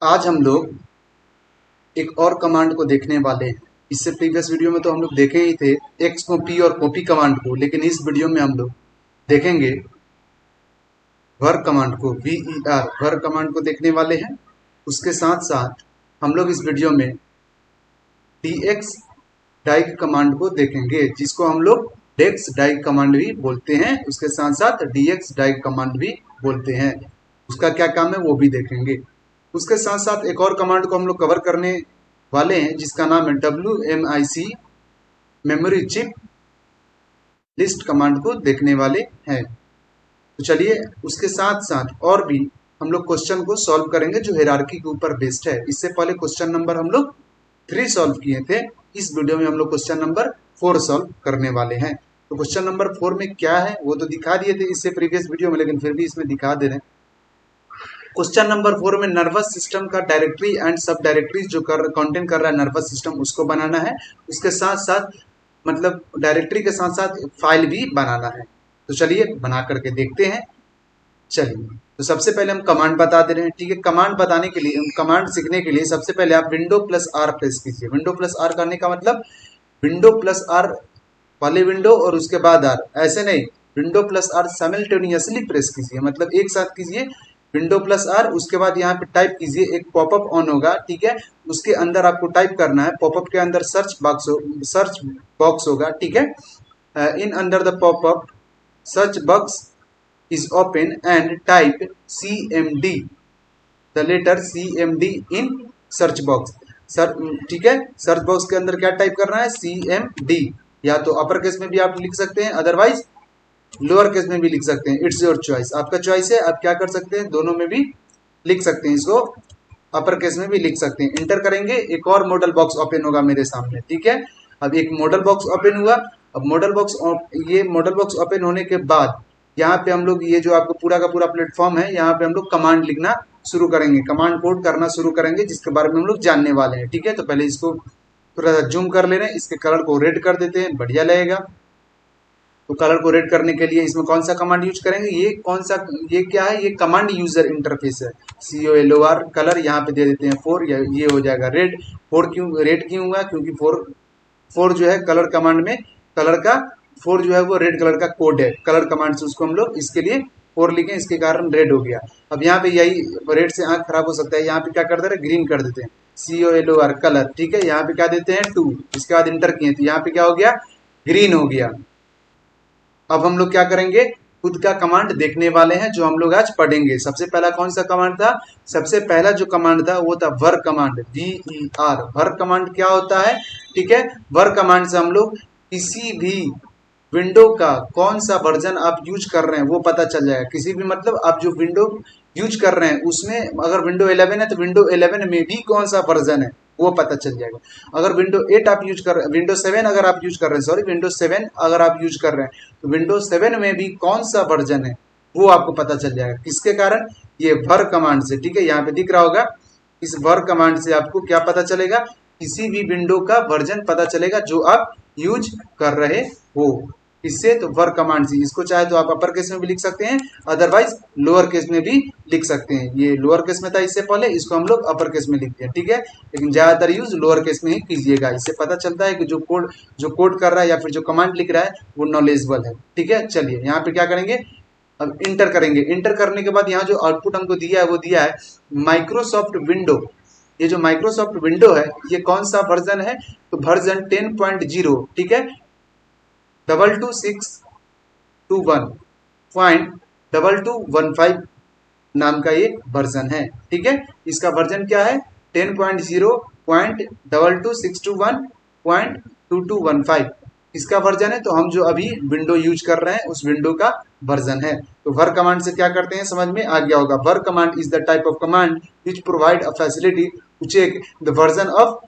आज हम लोग एक और कमांड को देखने वाले हैं। इससे प्रीवियस वीडियो में तो हम लोग देखे ही थे एक्स कॉपी और कॉपी कमांड को, लेकिन इस वीडियो में हम लोग देखेंगे वर कमांड को, VER वर कमांड को देखने वाले हैं। उसके साथ साथ हम लोग इस वीडियो में DX डाइग कमांड को देखेंगे, जिसको हम लोग डेक्स डाइग कमांड भी बोलते हैं। उसके साथ साथ DX डाइग कमांड भी बोलते हैं। उसका क्या काम है वो भी देखेंगे। उसके साथ साथ एक और कमांड को हम लोग कवर करने वाले हैं, जिसका नाम है WMIC memory chip list command को देखने वाले हैं। तो चलिए उसके साथ साथ और भी हम लोग क्वेश्चन को सॉल्व करेंगे जो हायरार्की के ऊपर बेस्ड है। इससे पहले क्वेश्चन नंबर हम लोग 3 सॉल्व किए थे। इस वीडियो में हम लोग क्वेश्चन नंबर 4 सॉल्व करने वाले हैं। तो क्वेश्चन नंबर 4 में क्या है वो तो दिखा दिए थे इससे प्रीवियस वीडियो में, लेकिन फिर भी इसमें दिखा दे रहे हैं। क्वेश्चन नंबर 4 में नर्वस सिस्टम का डायरेक्टरी एंड सब डायरेक्टरी जो कंटेंट कर रहा है नर्वस सिस्टम, उसको बनाना है। उसके साथ साथ मतलब डायरेक्टरी के साथ साथ फाइल भी बनाना है। तो चलिए बना करके देखते हैं। चलिए तो सबसे पहले हम कमांड बता दे रहे हैं, ठीक है। कमांड बताने के लिए, कमांड सीखने के लिए सबसे पहले आप विंडो प्लस आर प्रेस कीजिए। विंडो प्लस आर करने का मतलब विंडो प्लस आर वाले विंडो और उसके बाद आर, ऐसे नहीं, window plus R simultaneously press कीजिए, मतलब एक साथ कीजिए। विंडो प्लस आर, उसके बाद यहाँ पे टाइप कीजिए, एक पॉपअप ऑन होगा, ठीक है। उसके अंदर आपको टाइप करना है, पॉपअप के अंदर सर्च बॉक्स होगा, ठीक है। In under the popup search box is open and type CMD, the letter CMD in search box। Sir ठीक है, सर्च बॉक्स के अंदर क्या टाइप करना है, CMD। या तो अपर केस में भी आप लिख सकते हैं, अदरवाइज लोअर केस में भी लिख सकते हैं। इट्स योर चॉइस, आपका चॉइस है, आप क्या कर सकते हैं, दोनों में भी लिख सकते हैं। इसको अपर केस में भी लिख सकते हैं। इंटर करेंगे, एक और मॉडल बॉक्स ओपन होगा मेरे सामने, ठीक है। अब एक मॉडल बॉक्स ओपन हुआ। अब ये मॉडल बॉक्स ओपन होने के बाद यहाँ पे हम लोग ये जो आपको पूरा का पूरा प्लेटफॉर्म है, यहाँ पे हम लोग कमांड लिखना शुरू करेंगे, कमांड कोड करना शुरू करेंगे, जिसके बारे में हम लोग जानने वाले हैं, ठीक है। तो पहले इसको थोड़ा सा जूम कर ले रहे हैं, इसके कलर को रेड कर देते हैं, बढ़िया लगेगा। तो कलर को रेड करने के लिए इसमें कौन सा कमांड यूज करेंगे, ये क्या है, ये कमांड यूजर इंटरफेस है, COLOR। कलर यहाँ पे दे देते हैं 4, ये हो जाएगा रेड। 4 क्यों रेड क्यों हुआ, क्योंकि 4 जो है कलर कमांड में, कलर का 4 जो है वो रेड कलर का कोड है कलर कमांड से, उसको हम लोग इसके लिए 4 लिखे, इसके कारण रेड हो गया। अब यहाँ पे यही रेड से आंख खराब हो सकता है, यहाँ पे क्या कर दे रहे, ग्रीन कर देते हैं, COLOR कलर, ठीक है। यहाँ पे क्या देते हैं 2, इसके बाद इंटर किए तो यहाँ पे क्या हो गया, ग्रीन हो गया। अब हम लोग क्या करेंगे, खुद का कमांड देखने वाले हैं जो हम लोग आज पढ़ेंगे। सबसे पहला कौन सा कमांड था, सबसे पहला जो कमांड था वो था वर कमांड, VER। वर कमांड क्या होता है, ठीक है। वर कमांड से हम लोग किसी भी विंडो का कौन सा वर्जन आप यूज कर रहे हैं वो पता चल जाएगा। किसी भी मतलब आप जो विंडो यूज कर रहे हैं उसमें अगर विंडो 11 है तो विंडो 11 में भी कौन सा वर्जन है वो पता चल जाएगा। अगर विंडो 8 आप यूज कर रहे हैं, विंडो 7 अगर आप यूज कर रहे हैं, सॉरी विंडो 7 अगर आप यूज कर रहे हैं तो विंडो 7 में भी कौन सा वर्जन है वो आपको पता चल जाएगा। किसके कारण, ये वर कमांड से, ठीक है। यहाँ पे दिख रहा होगा, इस वर कमांड से आपको क्या पता चलेगा, किसी भी विंडो का वर्जन पता चलेगा जो आप यूज कर रहे हो। इससे तो वर कमांड से, इसको चाहे तो आप अपर केस में भी लिख सकते हैं, अदरवाइज लोअर केस में भी लिख सकते हैं। ये लोअर केस में था इससे पहले, इसको हम लोग अपर केस में लिखते हैं, ठीक है। लेकिन ज्यादातर यूज लोअर केस में ही कीजिएगा, इससे पता चलता है कि जो कोड कर रहा है या फिर जो कमांड लिख रहा है वो नॉलेजेबल है, ठीक है। चलिए यहाँ पे क्या करेंगे, अब इंटर करेंगे। इंटर करने के बाद यहाँ जो आउटपुट हमको दिया है वो दिया है माइक्रोसॉफ्ट विंडो। ये जो माइक्रोसॉफ्ट विंडो है ये कौन सा वर्जन है, तो वर्जन 10.0, ठीक है। 2261.2215 नाम का ये वर्जन है, ठीक है। इसका वर्जन क्या है, 10.0.2261.2215 इसका वर्जन है। तो हम जो अभी विंडो यूज कर रहे हैं उस विंडो का वर्जन है। तो वर कमांड से क्या करते हैं समझ में आ गया होगा। Ver command is the type of command which provide a facility to check the version of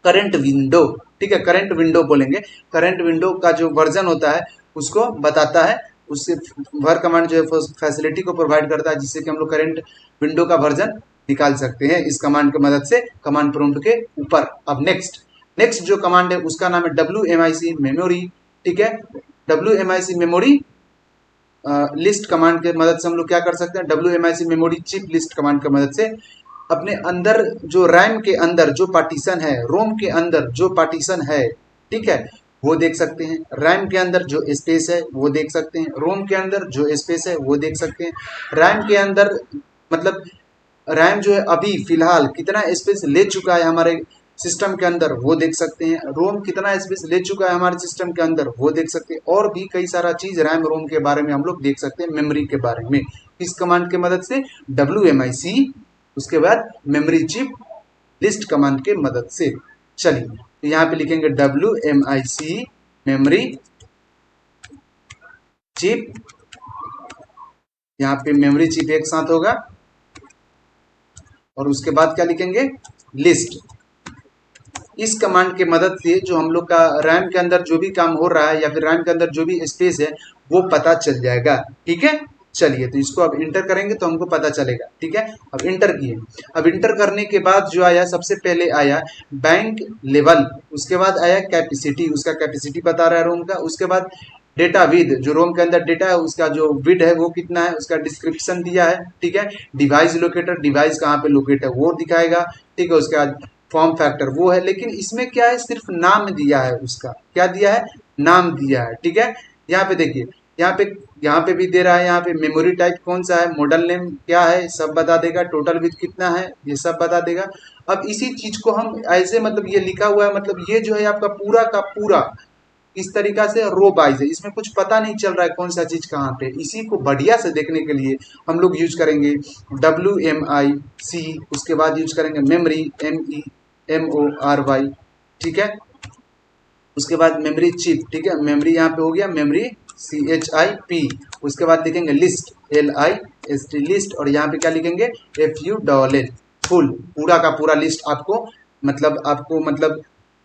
current window, ठीक है। करंट विंडो बोलेंगे, करंट विंडो का जो वर्जन होता है उसको बताता है। उससे वर कमांड जो है फैसिलिटी को प्रोवाइड करता है, जिससे कि हम लोग करंट विंडो का वर्जन निकाल सकते हैं इस कमांड की मदद से, कमांड प्रॉम्प्ट के ऊपर। अब नेक्स्ट जो कमांड है उसका नाम है WMIC मेमोरी, ठीक है। WMIC मेमोरी लिस्ट कमांड की मदद से हम लोग क्या कर सकते हैं, WMIC memory chip list command की मदद से अपने अंदर जो रैम के अंदर जो पार्टीशन है, रोम के अंदर जो पार्टीशन है, ठीक है, वो देख सकते हैं। रैम के अंदर जो स्पेस है वो देख सकते हैं, रोम के अंदर जो स्पेस है वो देख सकते हैं। रैम के अंदर मतलब रैम जो है अभी फिलहाल कितना स्पेस ले चुका है हमारे सिस्टम के अंदर वो देख सकते हैं। रोम कितना स्पेस ले चुका है हमारे सिस्टम के अंदर वो देख सकते हैं। और भी कई सारा चीज रैम रोम के बारे में हम लोग देख सकते हैं, मेमोरी के बारे में। किस कमांड की मदद से? WMIC, उसके बाद मेमोरी चिप लिस्ट कमांड के मदद से। चलिए तो यहाँ पे लिखेंगे WMIC मेमोरी चिप, यहाँ पे मेमोरी चिप एक साथ होगा, और उसके बाद क्या लिखेंगे? लिस्ट। इस कमांड के मदद से जो हम लोग का रैम के अंदर जो भी काम हो रहा है या फिर रैम के अंदर जो भी स्पेस है वो पता चल जाएगा। ठीक है, चलिए तो इसको अब इंटर करेंगे तो हमको पता चलेगा। ठीक है, अब इंटर किए। अब इंटर करने के बाद जो आया, सबसे पहले आया बैंक लेवल, उसके बाद आया कैपेसिटी, उसका कैपेसिटी बता रहा है रोम का। उसके बाद डेटा विद, जो रोम के अंदर डेटा है उसका जो विड है वो कितना है, उसका डिस्क्रिप्शन दिया है। ठीक है, डिवाइस लोकेटर, डिवाइस कहाँ पे लोकेट है वो दिखाएगा। ठीक है, उसके बाद फॉर्म फैक्टर वो है, लेकिन इसमें क्या है, सिर्फ नाम दिया है उसका। क्या दिया है? नाम दिया है। ठीक है, यहाँ पे देखिए, यहाँ पे भी दे रहा है, यहाँ पे मेमोरी टाइप कौन सा है, मॉडल नेम क्या है, सब बता देगा। टोटल विथ कितना है ये सब बता देगा। अब इसी चीज को हम ऐसे, मतलब ये लिखा हुआ है, मतलब ये जो है आपका पूरा का पूरा इस तरीका से रो वाइज है, इसमें कुछ पता नहीं चल रहा है कौन सा चीज कहाँ पे। इसी को बढ़िया से देखने के लिए हम लोग यूज करेंगे WMIC, उसके बाद यूज करेंगे मेमोरी, MEMORY। ठीक है, उसके बाद मेमोरी चिप। ठीक है, मेमोरी यहाँ पे हो गया, मेमोरी CHIP। उसके बाद लिखेंगे लिस्ट, LIST, लिस्ट, और यहाँ पे क्या लिखेंगे? FULL, फुल, पूरा का पूरा लिस्ट आपको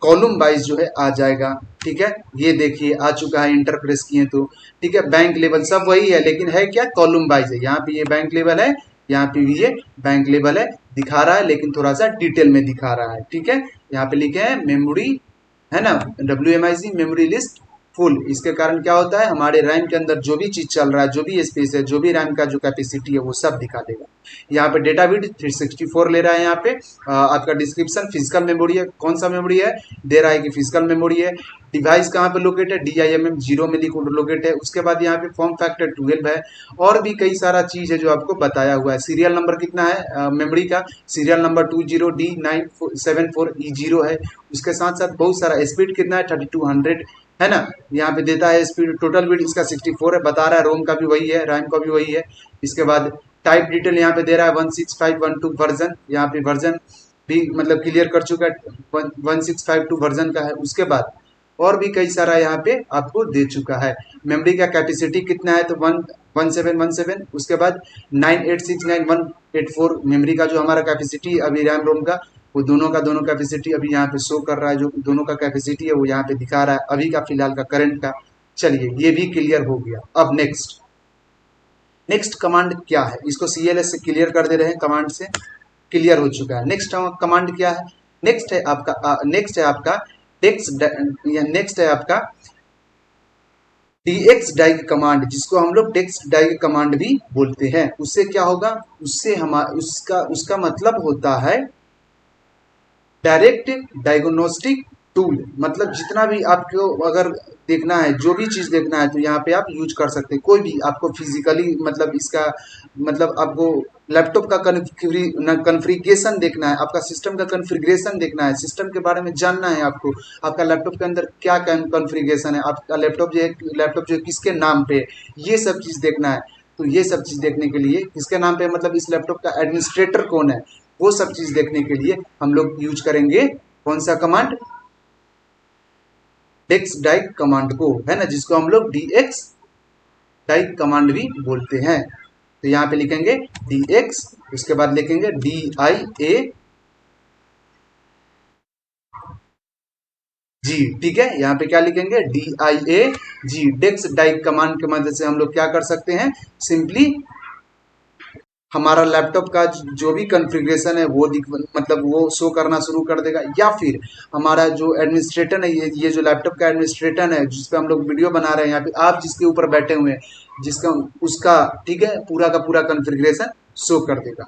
कॉलम वाइज जो है आ जाएगा। ठीक है, ये देखिए आ चुका है, इंटर प्रेस किए तो। ठीक है, बैंक लेवल सब वही है, लेकिन है क्या, कॉलम वाइज है। यहाँ पे ये बैंक लेवल है, यहाँ पे भी ये बैंक लेवल है, दिखा रहा है लेकिन थोड़ा सा डिटेल में दिखा रहा है। ठीक है, यहाँ पे लिखे हैं मेमोरी, है ना, WMIC मेमोरी लिस्ट फुल। इसके कारण क्या होता है, हमारे रैम के अंदर जो भी चीज चल रहा है, जो भी स्पेस है, जो भी रैम का जो कैपेसिटी है वो सब दिखा देगा। यहाँ पे डेटा बिट 364 ले रहा है। यहाँ पे आपका डिस्क्रिप्शन फिजिकल मेमोरी है, कौन सा मेमोरी है दे रहा है कि फिजिकल मेमोरी है। डिवाइस कहाँ पे लोकेट है, DIMM 0 में लोकेट है। उसके बाद यहाँ पे फॉर्म फैक्टर 12 है, और भी कई सारा चीज है जो आपको बताया हुआ है। सीरियल नंबर कितना है मेमोरी का, सीरियल नंबर 20D974E0 है। उसके साथ साथ बहुत सारा स्पीड कितना है, 3200 है ना, यहाँ पे देता है स्पीड। टोटल बिट इसका 64 है, बता रहा है रोम का भी वही है, रैम का भी वही है। इसके बाद टाइप डिटेल यहाँ पे दे रहा है 16512 वर्जन, यहाँ पे वर्जन भी मतलब क्लियर कर चुका है, 1652 वर्जन का है। उसके बाद और भी कई सारा यहाँ पे आपको दे चुका है। मेमोरी का कैपेसिटी कितना है, तो 1717। उसके बाद 9869 मेमोरी का जो हमारा कैपेसिटी अभी रैम रोम का, वो दोनों का दोनों कैपेसिटी अभी यहाँ पे शो कर रहा है। जो दोनों का कैपेसिटी है वो यहाँ पे दिखा रहा है अभी का, फिलहाल का, करंट का। चलिए ये भी क्लियर हो गया। अब नेक्स्ट कमांड क्या है, इसको CLS से क्लियर कर दे रहे हैं, कमांड से क्लियर हो चुका है। नेक्स्ट कमांड क्या है, नेक्स्ट है आपका DX डाइग कमांड, जिसको हम लोग DX डाइग कमांड भी बोलते हैं। उससे क्या होगा, उससे उसका मतलब होता है डायरेक्ट डायग्नोस्टिक टूल। मतलब जितना भी आपको अगर देखना है, जो भी चीज देखना है, तो यहाँ पे आप यूज कर सकते हैं। कोई भी आपको फिजिकली मतलब इसका मतलब आपको लैपटॉप का कन्फिग्रेशन देखना है, आपका सिस्टम का कन्फिग्रेशन देखना है, सिस्टम के बारे में जानना है आपको, आपका लैपटॉप के अंदर क्या कन्फिग्रेशन है, आपका लैपटॉप जो है किसके नाम पे, ये सब चीज देखना है। तो ये सब चीज देखने के लिए किसके नाम पे, मतलब इस लैपटॉप का एडमिनिस्ट्रेटर कौन है, वो सब चीज देखने के लिए हम लोग यूज करेंगे कौन सा कमांड, DX डाइग कमांड को, है ना, जिसको हम लोग DX डाइग कमांड भी बोलते हैं। तो यहाँ पे लिखेंगे DX, उसके बाद लिखेंगे DIA G। ठीक है, यहाँ पे क्या लिखेंगे, DIA G। DX डाइग कमांड की मदद से हम लोग क्या कर सकते हैं, सिंपली हमारा लैपटॉप का जो भी कॉन्फ़िगरेशन है वो मतलब वो शो करना शुरू कर देगा। या फिर हमारा जो एडमिनिस्ट्रेटर है, ये जो लैपटॉप का एडमिनिस्ट्रेटर है जिस पे हम लोग वीडियो बना रहे हैं, यहाँ पे आप जिसके ऊपर बैठे हुए हैं, जिसका उसका ठीक है पूरा का पूरा कॉन्फ़िगरेशन शो कर देगा।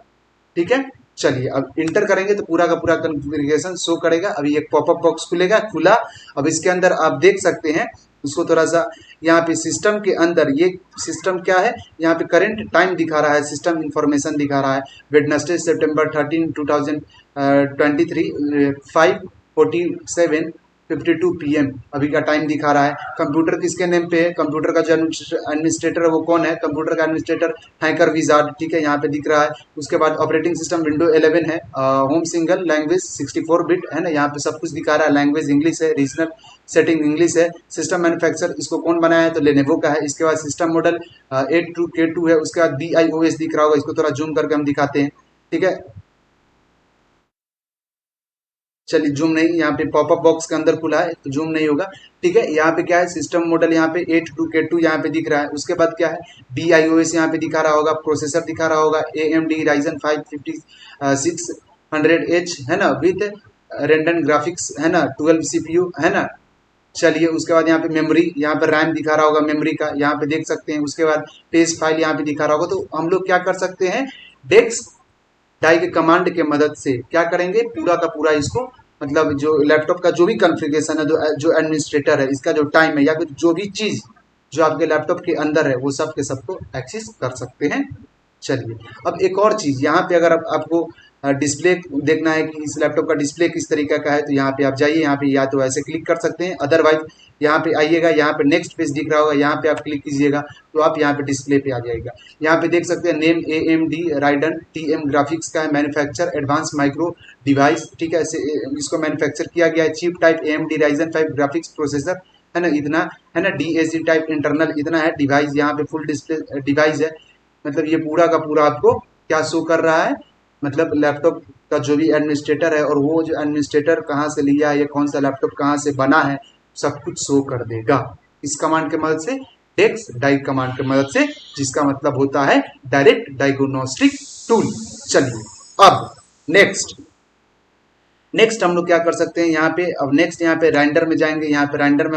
ठीक है, चलिए अब इंटर करेंगे तो पूरा का पूरा कॉन्फ़िगरेशन शो करेगा। अभी एक पॉपअप बॉक्स खुलेगा, खुला। अब इसके अंदर आप देख सकते हैं उसको थोड़ा सा, यहाँ पे सिस्टम के अंदर ये सिस्टम क्या है, यहाँ पे करंट टाइम दिखा रहा है, सिस्टम इंफॉर्मेशन दिखा रहा है। वेडनेसडे September 13 2023 5:47 52 PM अभी का टाइम दिखा रहा है। कंप्यूटर किसके नेम पे है, कंप्यूटर का जो एडमिनिस्ट्रेटर है वो कौन है, कंप्यूटर का एडमिनिस्ट्रेटर हैकर विजार्ड, ठीक है, यहाँ पे दिख रहा है। उसके बाद ऑपरेटिंग सिस्टम विंडो 11 है, होम सिंगल लैंग्वेज 64 बिट है ना, यहाँ पे सब कुछ दिखा रहा है। लैंग्वेज इंग्लिश है, रीजनल सेटिंग इंग्लिश है। सिस्टम मैन्युफैक्चर इसको कौन बनाया है, तो लेनेवो का है। इसके बाद सिस्टम मॉडल 82K2 है। उसके बाद BIOS दिख रहा होगा, इसको थोड़ा जूम करके हम दिखाते हैं, ठीक है। चलिए जूम नहीं, यहाँ पे पॉपअप बॉक्स के अंदर खुला है तो जूम नहीं होगा, ठीक है। यहाँ पे क्या है, सिस्टम मॉडल यहाँ पे 82K2 यहाँ पे दिख रहा है। उसके बाद क्या है, BIOS यहाँ पे दिखा रहा होगा, प्रोसेसर दिखा रहा होगा AMD Ryzen 5 5600H है ना, विथ रेंडन ग्राफिक्स है ना, 12 CPU है ना। चलिए उसके बाद यहाँ पे मेमोरी, यहाँ पे रैम दिखा रहा होगा मेमोरी का, यहाँ पे देख सकते हैं। उसके बाद पेज फाइल यहाँ पे दिखा रहा होगा। तो हम लोग क्या कर सकते हैं, डेस्क डाई के कमांड के मदद से क्या करेंगे, पूरा का पूरा इसको, मतलब जो लैपटॉप का जो भी कॉन्फ़िगरेशन है, जो एडमिनिस्ट्रेटर है, इसका जो टाइम है या फिर जो भी चीज़ जो आपके लैपटॉप के अंदर है, वो सब के सबको एक्सेस कर सकते हैं। चलिए अब एक और चीज़, यहाँ पे अगर आपको डिस्प्ले देखना है कि इस लैपटॉप का डिस्प्ले किस तरीके का है, तो यहाँ पे आप जाइए, यहाँ पे या तो ऐसे क्लिक कर सकते हैं, अदरवाइज यहाँ पे आइएगा, यहाँ पे नेक्स्ट पेज दिख रहा होगा, यहाँ पे आप क्लिक कीजिएगा तो आप यहाँ पे डिस्प्ले पे आ जाएगा। यहाँ पे देख सकते हैं name AMD Radeon TM graphics का है, मैन्युफैक्चर एडवांस माइक्रो डिवाइस, ठीक है, इसको मैन्युफैक्चर किया गया है। Chip type AMD Ryzen 5 graphics processor है ना, इतना है ना। DAC टाइप इंटरनल इतना है। डिवाइस यहाँ पे फुल डिस्प्ले डिवाइस है, मतलब ये पूरा का पूरा आपको क्या शो कर रहा है, मतलब लैपटॉप का जो भी एडमिनिस्ट्रेटर है और वो जो एडमिनिस्ट्रेटर कहाँ से लिया है या कौन सा लैपटॉप कहाँ से बना है, सब कुछ शो कर देगा इस कमांड के मदद से, डेस्क डाई कमांड के मदद से, जिसका मतलब होता है डायरेक्ट डायग्नोस्टिक टूल। चलिए अब नेक्स्ट हम लोग क्या कर सकते हैं, यहाँ पे अब नेक्स्ट यहाँ पे रेंडर में जाएंगे। यहाँ पे रेंडर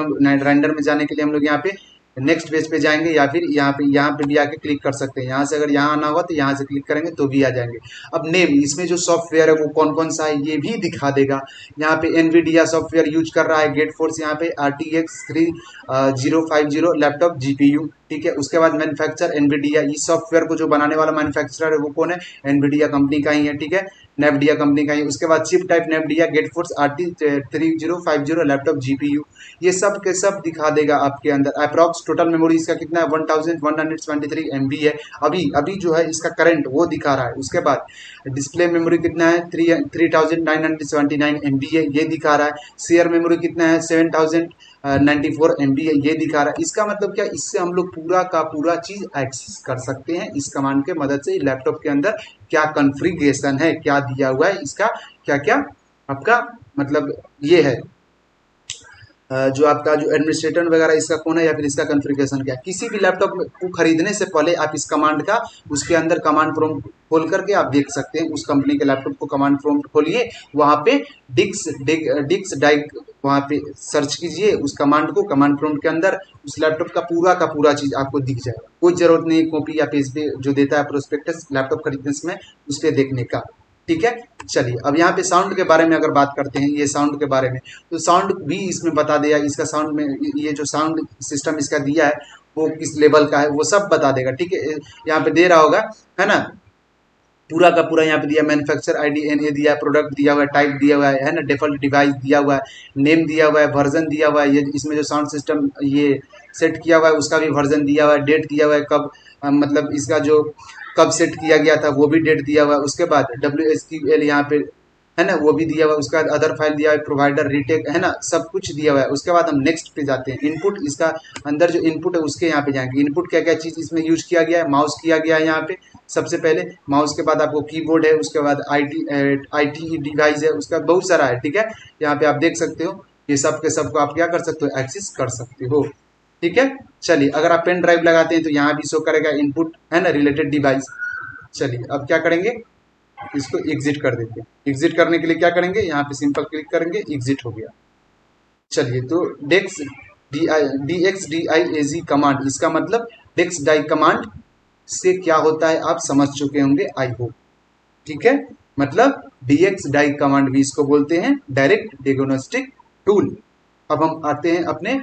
में जाने के लिए हम लोग यहाँ पे नेक्स्ट पेज पे जाएंगे, या फिर यहाँ पे भी आके क्लिक कर सकते हैं। यहाँ से अगर यहाँ आना होगा तो यहाँ से क्लिक करेंगे तो भी आ जाएंगे। अब नेम, इसमें जो सॉफ्टवेयर है वो कौन कौन सा है ये भी दिखा देगा। यहाँ पे एनवीडिया सॉफ्टवेयर यूज कर रहा है, गेट फोर्स यहाँ पे RTX 3050 लैपटॉप GPU, ठीक है। उसके बाद मैन्युफैक्चर एनवीडिया, इस सॉफ्टवेयर को जो बनाने वाला मैन्युफैक्चरर है वो कौन है, एनवीडिया कंपनी का ही है, ठीक है, नेविडिया कंपनी का ही। उसके बाद chip type Nvidia, GeForce RT 3050 laptop GPU, ये सब के सब दिखा देगा आपके अंदर। अप्रॉक्स टोटल मेमोरी इसका कितना है, 1123 MB है। अभी अभी जो है इसका करंट वो दिखा रहा है। उसके बाद डिस्प्ले मेमोरी कितना है, 3979 MB है, ये दिखा रहा है। शेयर मेमोरी कितना है, 7094 MB है, ये दिखा रहा है। इसका मतलब क्या, इससे हम लोग पूरा का पूरा चीज एक्सेस कर सकते हैं इस कमांड के मदद से। लैपटॉप के अंदर क्या कॉन्फ़िगरेशन है, क्या दिया हुआ है, इसका क्या क्या आपका मतलब ये है, जो आपका जो एडमिनिस्ट्रेटर वगैरह इसका कौन है, या फिर इसका कॉन्फ़िगरेशन क्या है। किसी भी लैपटॉप को खरीदने से पहले आप इस कमांड का उसके अंदर कमांड प्रॉम्प्ट खोल करके आप देख सकते हैं। उस कंपनी के लैपटॉप को कमांड प्रॉम्प्ट खोलिए, वहाँ पे डिक्स डाई वहाँ पे सर्च कीजिए उस कमांड को, कमांड प्रॉम्प्ट के अंदर उस लैपटॉप का पूरा चीज आपको दिख जाएगा। कोई जरूरत नहीं कॉपी या पेज पे जो देता है प्रोस्पेक्टस लैपटॉप खरीदने समय उस पर देखने का, ठीक है। चलिए अब यहाँ पे साउंड के बारे में अगर बात करते हैं, ये साउंड के बारे में, तो साउंड भी इसमें बता दिया, इसका साउंड में ये जो साउंड सिस्टम इसका दिया है वो किस लेवल का है वो सब बता देगा, ठीक है। यहाँ पे दे रहा होगा है ना, पूरा का पूरा यहाँ पे दिया, मैन्युफैक्चर ID NA दिया है, प्रोडक्ट दिया हुआ है, टाइप दिया हुआ है ना, डिफॉल्ट डिवाइस दिया हुआ है, नेम दिया हुआ है, वर्जन दिया हुआ है, ये इसमें जो साउंड सिस्टम ये सेट किया हुआ है उसका भी वर्जन दिया हुआ है, डेट दिया हुआ है, कब मतलब इसका जो कब सेट किया गया था वो भी डेट दिया हुआ है। उसके बाद WSQL यहाँ पे है ना वो भी दिया हुआ है। उसके बाद अदर फाइल दिया हुआ है, प्रोवाइडर रिटेक है ना, सब कुछ दिया हुआ है। उसके बाद हम नेक्स्ट पे जाते हैं, इनपुट, इसका अंदर जो इनपुट है उसके यहाँ पे जाएंगे। इनपुट क्या क्या चीज़ इसमें यूज किया गया है, माउस किया गया है यहाँ पे सबसे पहले, माउस के बाद आपको कीबोर्ड है, उसके बाद IT डिवाइस है, उसका बहुत सारा है, ठीक है। यहाँ पे आप देख सकते हो, ये सब के सबको आप क्या कर सकते हो, एक्सेस कर सकते हो, ठीक है। चलिए अगर आप पेन ड्राइव लगाते हैं तो यहाँ भी शो करेगा इनपुट है ना, रिलेटेड डिवाइस। चलिए अब क्या करेंगे, इसको एग्जिट कर देते हैं। एग्जिट करने के लिए क्या करेंगे, यहाँ पे सिंपल क्लिक करेंगे, एग्जिट हो गया। चलिए तो DXDIAZ कमांड, इसका मतलब डेस्क डाई कमांड से क्या होता है आप समझ चुके होंगे आई होप, ठीक है। मतलब dx डाई कमांड भी इसको बोलते हैं, डायरेक्ट डायग्नोस्टिक टूल। अब हम आते हैं अपने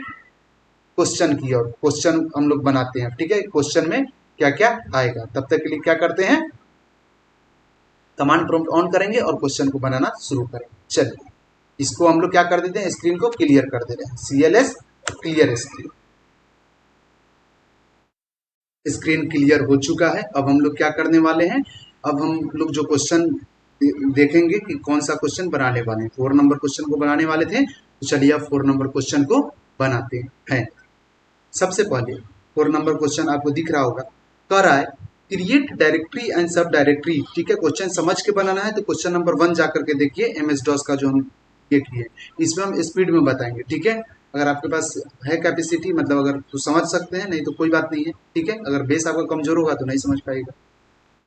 क्वेश्चन की ओर, क्वेश्चन हम लोग बनाते हैं, ठीक है। क्वेश्चन में क्या क्या आएगा, तब तक के लिए क्या करते हैं, कमांड प्रॉम्प्ट ऑन करेंगे और क्वेश्चन को बनाना शुरू करेंगे। चलिए इसको हम लोग क्या कर देते हैं, स्क्रीन को क्लियर कर दे रहे हैं, CLS clear screen. Screen clear हो चुका है। अब हम लोग क्या करने वाले हैं, अब हम लोग जो क्वेश्चन देखेंगे कि कौन सा क्वेश्चन बनाने वाले हैं। 4 नंबर क्वेश्चन को बनाने वाले थे, तो चलिए अब 4 नंबर क्वेश्चन को बनाते हैं। सबसे पहले 4 नंबर क्वेश्चन आपको दिख रहा होगा, कह रहा है create directory and sub directory, ठीक है। क्वेश्चन समझ के बनाना है तो क्वेश्चन नंबर 1 जाकर के देखिए, MS DOS का जो हम ये किए, इसमें हम स्पीड में बताएंगे, ठीक है। अगर आपके पास है कैपेसिटी, मतलब अगर तो समझ सकते हैं, नहीं तो कोई बात नहीं है, ठीक है। अगर बेस आपका कमजोर होगा तो नहीं समझ पाएगा,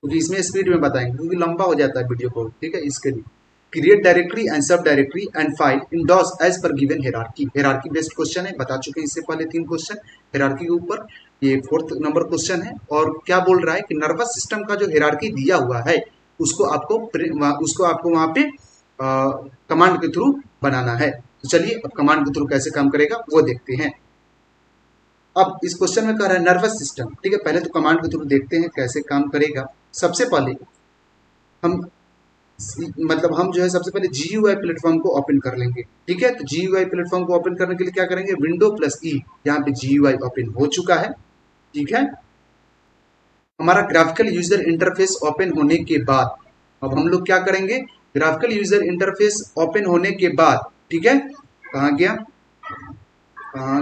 क्योंकि इसमें स्पीड में बताएंगे, क्योंकि लंबा हो जाता है वीडियो को, ठीक है। इसके लिए create directory and sub directory and file in DOS as per given hierarchy. Hierarchy based question है, बता चुके हैं इससे पहले 3 क्वेश्चन हेरारकी के ऊपर। ये 4th नंबर क्वेश्चन है, और क्या बोल रहा है कि नर्वस सिस्टम का जो हेरारकी दिया हुआ है उसको आपको वहां पे कमांड के थ्रू बनाना है। तो चलिए अब कमांड के थ्रू कैसे काम करेगा वो देखते हैं। अब इस क्वेश्चन में कह रहा है नर्वस सिस्टम, ठीक है। पहले तो कमांड के थ्रू देखते हैं कैसे काम करेगा। सबसे पहले हम जो है सबसे पहले GUI प्लेटफॉर्म को ओपन कर लेंगे, ठीक है। तो GUI प्लेटफॉर्म को ओपन करने के लिए क्या करेंगे, विंडो प्लस E, यहाँ पे GUI ओपन हो चुका है, ठीक है। हमारा ग्राफिकल यूजर इंटरफेस ओपन होने के बाद अब हम लोग क्या करेंगे, ग्राफिकल यूजर इंटरफेस ओपन होने के बाद, ठीक है, कहाँ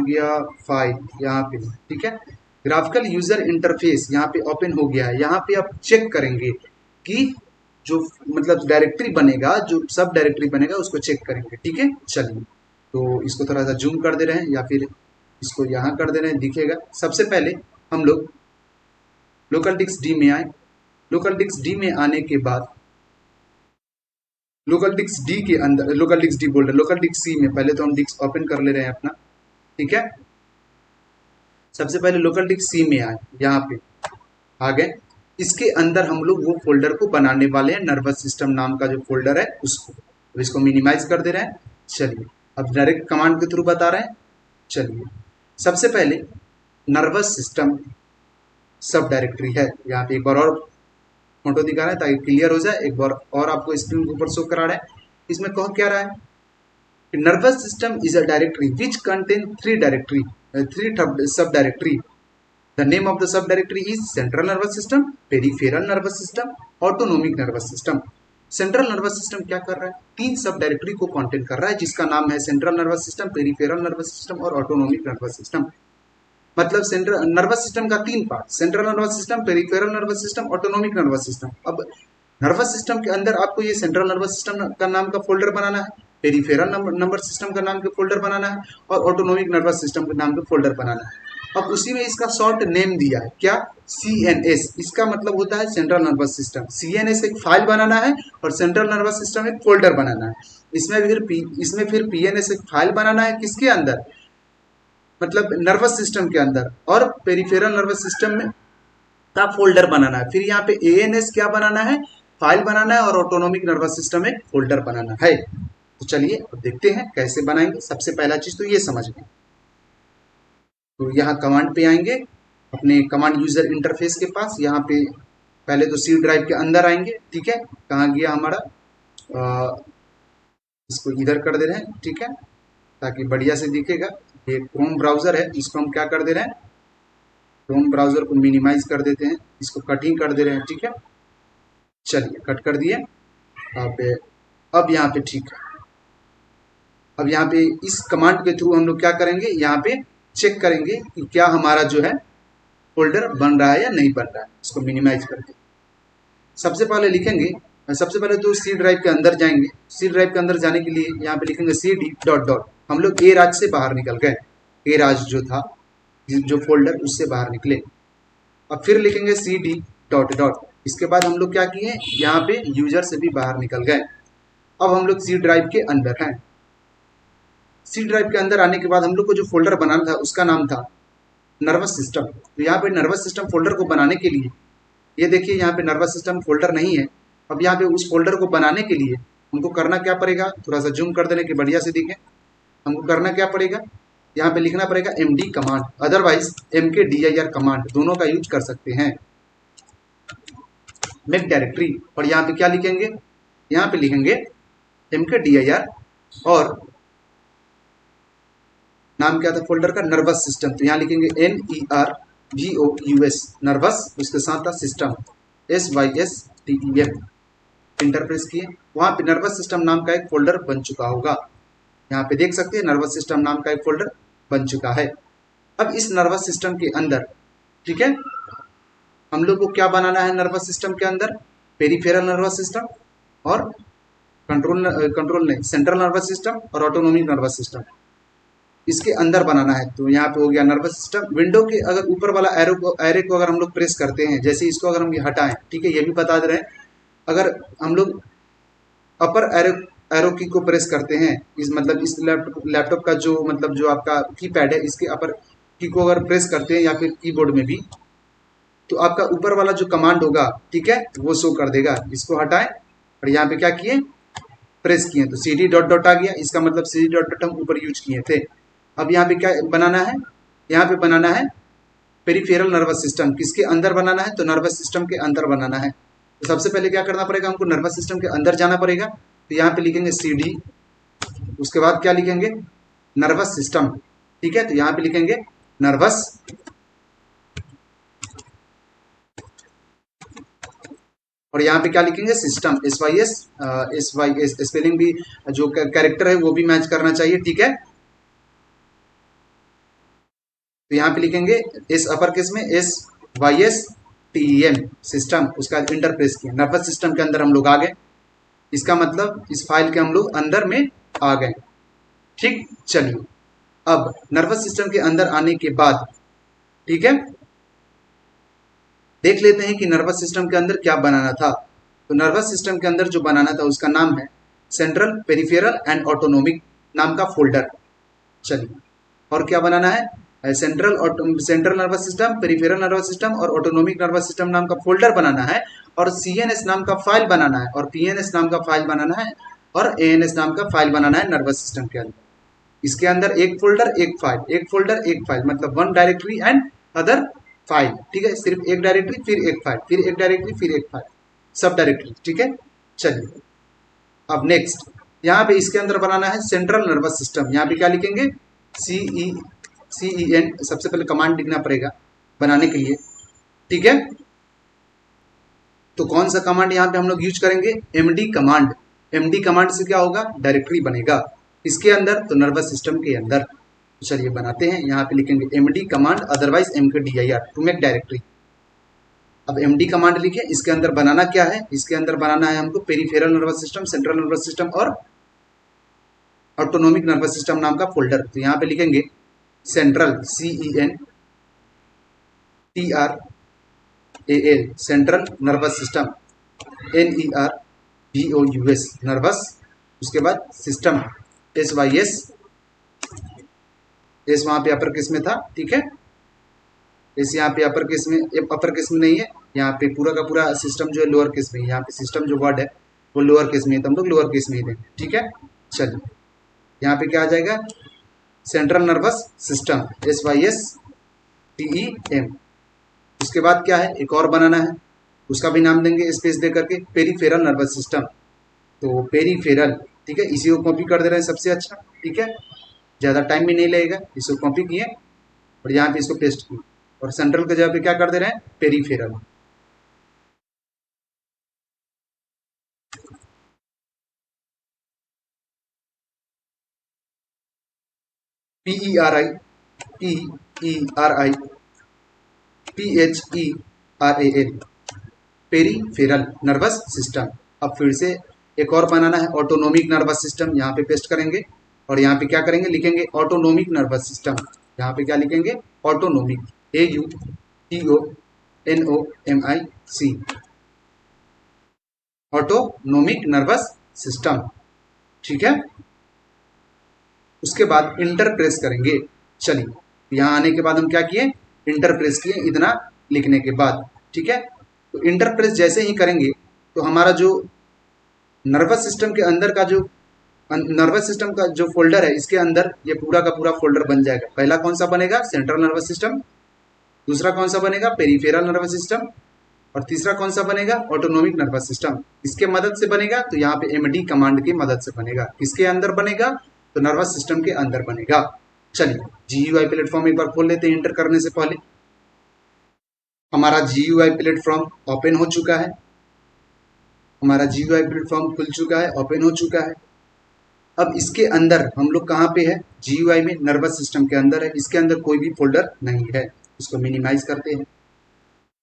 गया फाइल, यहाँ पे, ठीक है। ग्राफिकल यूजर इंटरफेस यहाँ पे ओपन हो गया है। यहाँ पे आप चेक करेंगे कि जो मतलब डायरेक्टरी बनेगा, जो सब डायरेक्टरी बनेगा उसको चेक करेंगे, ठीक है। चलिए तो इसको थोड़ा सा जूम कर दे रहे हैं, या फिर इसको यहाँ कर दे रहे हैं, दिखेगा। सबसे पहले हम लोग लोकल डिस्क डी में आए। लोकल डिस्क डी में आने के बाद लोकल डिस्क डी के अंदर, लोकल डिस्क डी बोल रहे, लोकल डिस्क सी में पहले तो हम डिस्क ओपन कर ले रहे हैं अपना, ठीक है। सबसे पहले लोकल डिस्क सी में आए, यहाँ पे आ गए। इसके अंदर हम लोग वो फोल्डर को बनाने वाले हैं, नर्वस सिस्टम नाम का जो फोल्डर है उसको। अब इसको मिनिमाइज कर दे रहे हैं। चलिए अब डायरेक्ट कमांड के थ्रू बता रहे हैं। चलिए सबसे पहले नर्वस सिस्टम सब डायरेक्टरी है, यहाँ पे एक बार और फोटो दिखा रहा है ताकि क्लियर हो जाए, एक बार और आपको स्क्रीन के ऊपर शो करा रहा है। इसमें कह क्या रहा है, nervous system is a directory which contain 3 सब directory. The name of the subdirectory is central nervous system, peripheral nervous system, autonomic nervous system. Central nervous system क्या कर रहा है, 3 सब डायरेक्टरी को कंटेन कर रहा है, जिसका नाम है central nervous system, peripheral nervous system और ऑटोनोमिक नर्वस सिस्टम। मतलब सेंट्रल नर्वस सिस्टम का 3 part, central nervous system, peripheral nervous system, autonomic nervous system. अब नर्वस सिस्टम के अंदर आपको ये सेंट्रल नर्वस सिस्टम का नाम का फोल्डर बनाना है, पेरिफेरल नर्वस सिस्टम का नाम के फोल्डर बनाना है, और ऑटोनोमिक नर्वस सिस्टम के नाम के फोल्डर बनाना है। अब उसी में इसका शॉर्ट नेम दिया है, क्या, CNS। इसका मतलब होता है सेंट्रल नर्वस सिस्टम। CNS एक फाइल बनाना है और सेंट्रल नर्वस सिस्टम एक फोल्डर बनाना है। इसमें फिर PNS एक फाइल बनाना है, किसके अंदर, मतलब नर्वस सिस्टम के अंदर, और पेरिफेरल नर्वस सिस्टम में का फोल्डर बनाना है। फिर यहाँ पे ANS क्या बनाना है, फाइल बनाना है, और ऑटोनोमिक नर्वस सिस्टम एक फोल्डर बनाना है। तो चलिए अब देखते हैं कैसे बनाएंगे। सबसे पहला चीज तो ये समझ में, तो यहाँ कमांड पे आएंगे, अपने कमांड यूजर इंटरफेस के पास। यहाँ पे पहले तो C ड्राइव के अंदर आएंगे, ठीक है। कहाँ गया हमारा, इसको इधर कर दे रहे हैं, ठीक है, ताकि बढ़िया से दिखेगा। ये क्रोम ब्राउजर है, इसको हम क्या कर दे रहे हैं, क्रोम ब्राउजर को मिनिमाइज कर देते हैं, इसको कटिंग कर दे रहे हैं, ठीक है। चलिए कट कर दिए। अब यहाँ पे ठीक है। अब यहाँ पे इस कमांड के थ्रू हम लोग क्या करेंगे, यहाँ पे चेक करेंगे कि क्या हमारा जो है फोल्डर बन रहा है या नहीं बन रहा है। इसको मिनिमाइज करके सबसे पहले लिखेंगे, सबसे पहले तो C ड्राइव के अंदर जाएंगे। C ड्राइव के अंदर जाने के लिए यहाँ पे लिखेंगे CD डॉट डॉट। हम लोग A राज से बाहर निकल गए, A राज जो था जो फोल्डर, उससे बाहर निकले। अब फिर लिखेंगे CD डॉट डॉट। इसके बाद हम लोग क्या किए, यहाँ पे यूजर से भी बाहर निकल गए। अब हम लोग C ड्राइव के अंदर हैं। C ड्राइव के अंदर आने के बाद हम लोग को जो फोल्डर बनाना था उसका नाम था नर्वस सिस्टम। तो यहाँ पे नर्वस सिस्टम फोल्डर को बनाने के लिए, ये देखिए यहाँ पे नर्वस सिस्टम फोल्डर नहीं है, अब यहाँ पे उस फोल्डर को बनाने के लिए हमको करना क्या पड़ेगा, थोड़ा सा जूम कर देने की बढ़िया से दिखे। हमको करना क्या पड़ेगा, यहाँ पे लिखना पड़ेगा md command, otherwise mkdir command, दोनों का यूज कर सकते हैं। मेक डायरेक्टरी, और यहाँ पे क्या लिखेंगे, यहाँ पे लिखेंगे mkdir और नाम क्या था फोल्डर का, नर्वस सिस्टम, तो यहाँ लिखेंगे NERVOUS नर्वस, उसके साथ था सिस्टम SYSTEM, इंटरप्रेस किए। वहां पे नर्वस सिस्टम नाम का एक फोल्डर बन चुका होगा, यहाँ पे देख सकते हैं नर्वस सिस्टम नाम का एक फोल्डर बन चुका है। अब इस नर्वस सिस्टम के अंदर, ठीक है, हम लोग को क्या बनाना है नर्वस सिस्टम के अंदर, पेरिफेरल नर्वस सिस्टम और कंट्रोल नहीं, सेंट्रल नर्वस सिस्टम और ऑटोनोमिक नर्वस सिस्टम, इसके अंदर बनाना है। तो यहाँ पे हो गया नर्वस सिस्टम। विंडो के अगर ऊपर वाला एरे को अगर हम लोग प्रेस करते हैं, जैसे इसको अगर हम ये हटाएं, ठीक है, ये भी बता दे रहे हैं, अगर हम लोग अपर एरो की को प्रेस करते हैं, इस मतलब इस लैपटॉप का जो मतलब जो आपका कीपैड है, इसके अपर की को अगर प्रेस करते हैं या फिर कीबोर्ड में भी, तो आपका ऊपर वाला जो कमांड होगा, ठीक है, वो शो कर देगा। इसको हटाएं और यहाँ पे क्या किए, प्रेस किए, तो cd डॉट डॉट आ गया, इसका मतलब cd डॉट डॉट हम ऊपर यूज किए थे। अब यहाँ पे क्या बनाना है, यहाँ पे बनाना है पेरिफेरल नर्वस सिस्टम, किसके अंदर बनाना है, तो नर्वस सिस्टम के अंदर बनाना है। तो सबसे पहले क्या करना पड़ेगा, हमको नर्वस सिस्टम के अंदर जाना पड़ेगा। तो यहाँ पे लिखेंगे cd, उसके बाद क्या लिखेंगे, नर्वस सिस्टम, ठीक है, तो यहाँ पे लिखेंगे नर्वस, और यहाँ पे क्या लिखेंगे सिस्टम, SYS स्पेलिंग भी जो कैरेक्टर है वो भी मैच करना चाहिए, ठीक है। तो यहाँ पे लिखेंगे इस अपर केस में SYSTEM सिस्टम, उसका इंटरप्रेस किया, नर्वस सिस्टम के अंदर हम लोग आ गए। इसका मतलब इस फाइल के हम लोग अंदर में आ गए, ठीक। चलिए, अब नर्वस सिस्टम के अंदर आने के बाद, ठीक है, देख लेते हैं कि नर्वस सिस्टम के अंदर क्या बनाना था। तो नर्वस सिस्टम के अंदर जो बनाना था उसका नाम है सेंट्रल पेरिफेरल एंड ऑटोनोमिक नाम का फोल्डर। चलिए, और क्या बनाना है, central nervous system, peripheral nervous system और ऑटोनोमिक नर्वस सिस्टम नाम का फोल्डर बनाना है, और CNS नाम का फाइल बनाना है, और PNS नाम का फाइल बनाना है, और ANS नाम का फाइल बनाना है नर्वस सिस्टम के अंदर। इसके अंदर एक फोल्डर एक फाइल, एक फोल्डर एक फाइल, मतलब one directory and other file, ठीक है, सिर्फ एक डायरेक्टरी फिर एक फाइल, फिर एक डायरेक्टरी फिर एक फाइल, सब डायरेक्टरी, ठीक है। चलिए, अब नेक्स्ट यहाँ पे इसके अंदर बनाना है सेंट्रल नर्वस सिस्टम। यहाँ पे क्या लिखेंगे, CEN, सबसे पहले कमांड लिखना पड़ेगा बनाने के लिए, ठीक है। तो कौन सा कमांड यहाँ पे हम लोग यूज करेंगे, MD कमांड। MD कमांड से क्या होगा, डायरेक्टरी बनेगा इसके अंदर, तो नर्वस सिस्टम के अंदर। चलिए बनाते हैं, यहाँ पे लिखेंगे MD command otherwise mkdir to make directory. अब MD कमांड लिखे, इसके अंदर बनाना क्या है, इसके अंदर बनाना है हमको peripheral nervous system, central nervous system और ऑटोनोमिक नर्वस सिस्टम नाम का फोल्डर। तो यहाँ पे लिखेंगे central CENTRAL central nervous system, NERVOUS nervous, उसके बाद सिस्टम SYS, एस वहां पे अपर केस में था, ठीक है, एस यहाँ पे अपर केस में, अपर केस में नहीं है, यहाँ पे पूरा का पूरा सिस्टम जो है लोअर केस में, यहाँ पे सिस्टम जो वर्ड है वो लोअर केस में है, तो हम लोग लोअर केस में ही देंगे, ठीक है। चलिए, यहाँ पे क्या आ जाएगा, सेंट्रल नर्वस सिस्टम SYSTEM। उसके बाद क्या है, एक और बनाना है, उसका भी नाम देंगे स्पेस दे करके, पेरिफेरल नर्वस सिस्टम। तो पेरिफेरल, ठीक है, इसी को कॉपी कर दे रहे हैं सबसे अच्छा, ठीक है, ज़्यादा टाइम भी नहीं लगेगा। इसको कॉपी किए और यहाँ पे इसको पेस्ट किए, और सेंट्रल के जगह पे क्या कर दे रहे हैं, peripheral. PERIPHERAL peripheral nervous system. अब फिर से एक और बनाना है ऑटोनोमिक नर्वस सिस्टम, यहाँ पे पेस्ट करेंगे और यहाँ पे क्या करेंगे, लिखेंगे ऑटोनोमिक नर्वस सिस्टम। यहाँ पे क्या लिखेंगे, autonomic, AUTONOMIC, autonomic nervous system, ठीक है। उसके बाद इंटर प्रेस करेंगे। चलिए, यहाँ आने के बाद हम क्या किए, इंटर प्रेस किए, इतना लिखने के बाद, ठीक है। तो इंटर प्रेस जैसे ही करेंगे तो हमारा जो नर्वस सिस्टम के अंदर का जो नर्वस सिस्टम का जो फोल्डर है, इसके अंदर ये पूरा का पूरा फोल्डर बन जाएगा। पहला कौन सा बनेगा? Central nervous system. दूसरा कौन सा बनेगा? Peripheral nervous system. और तीसरा कौन सा बनेगा? Autonomic nervous system. इसके मदद से बनेगा तो यहाँ पे एमडी कमांड की मदद से बनेगा। किसके अंदर बनेगा? तो नर्वस सिस्टम के अंदर बनेगा। चलिए जीयूआई प्लेटफॉर्म एक बार खोल लेते हैं। इंटर करने से पहले हमारा जीयूआई प्लेटफॉर्म ओपन हो चुका है। हमारा जीयूआई प्लेटफॉर्म खुल चुका है, ओपन हो चुका है। अब इसके अंदर हम लोग कहाँ पे है? जीयूआई में नर्वस सिस्टम के अंदर है। इसके अंदर कोई भी फोल्डर नहीं है। इसको मिनिमाइज करते हैं।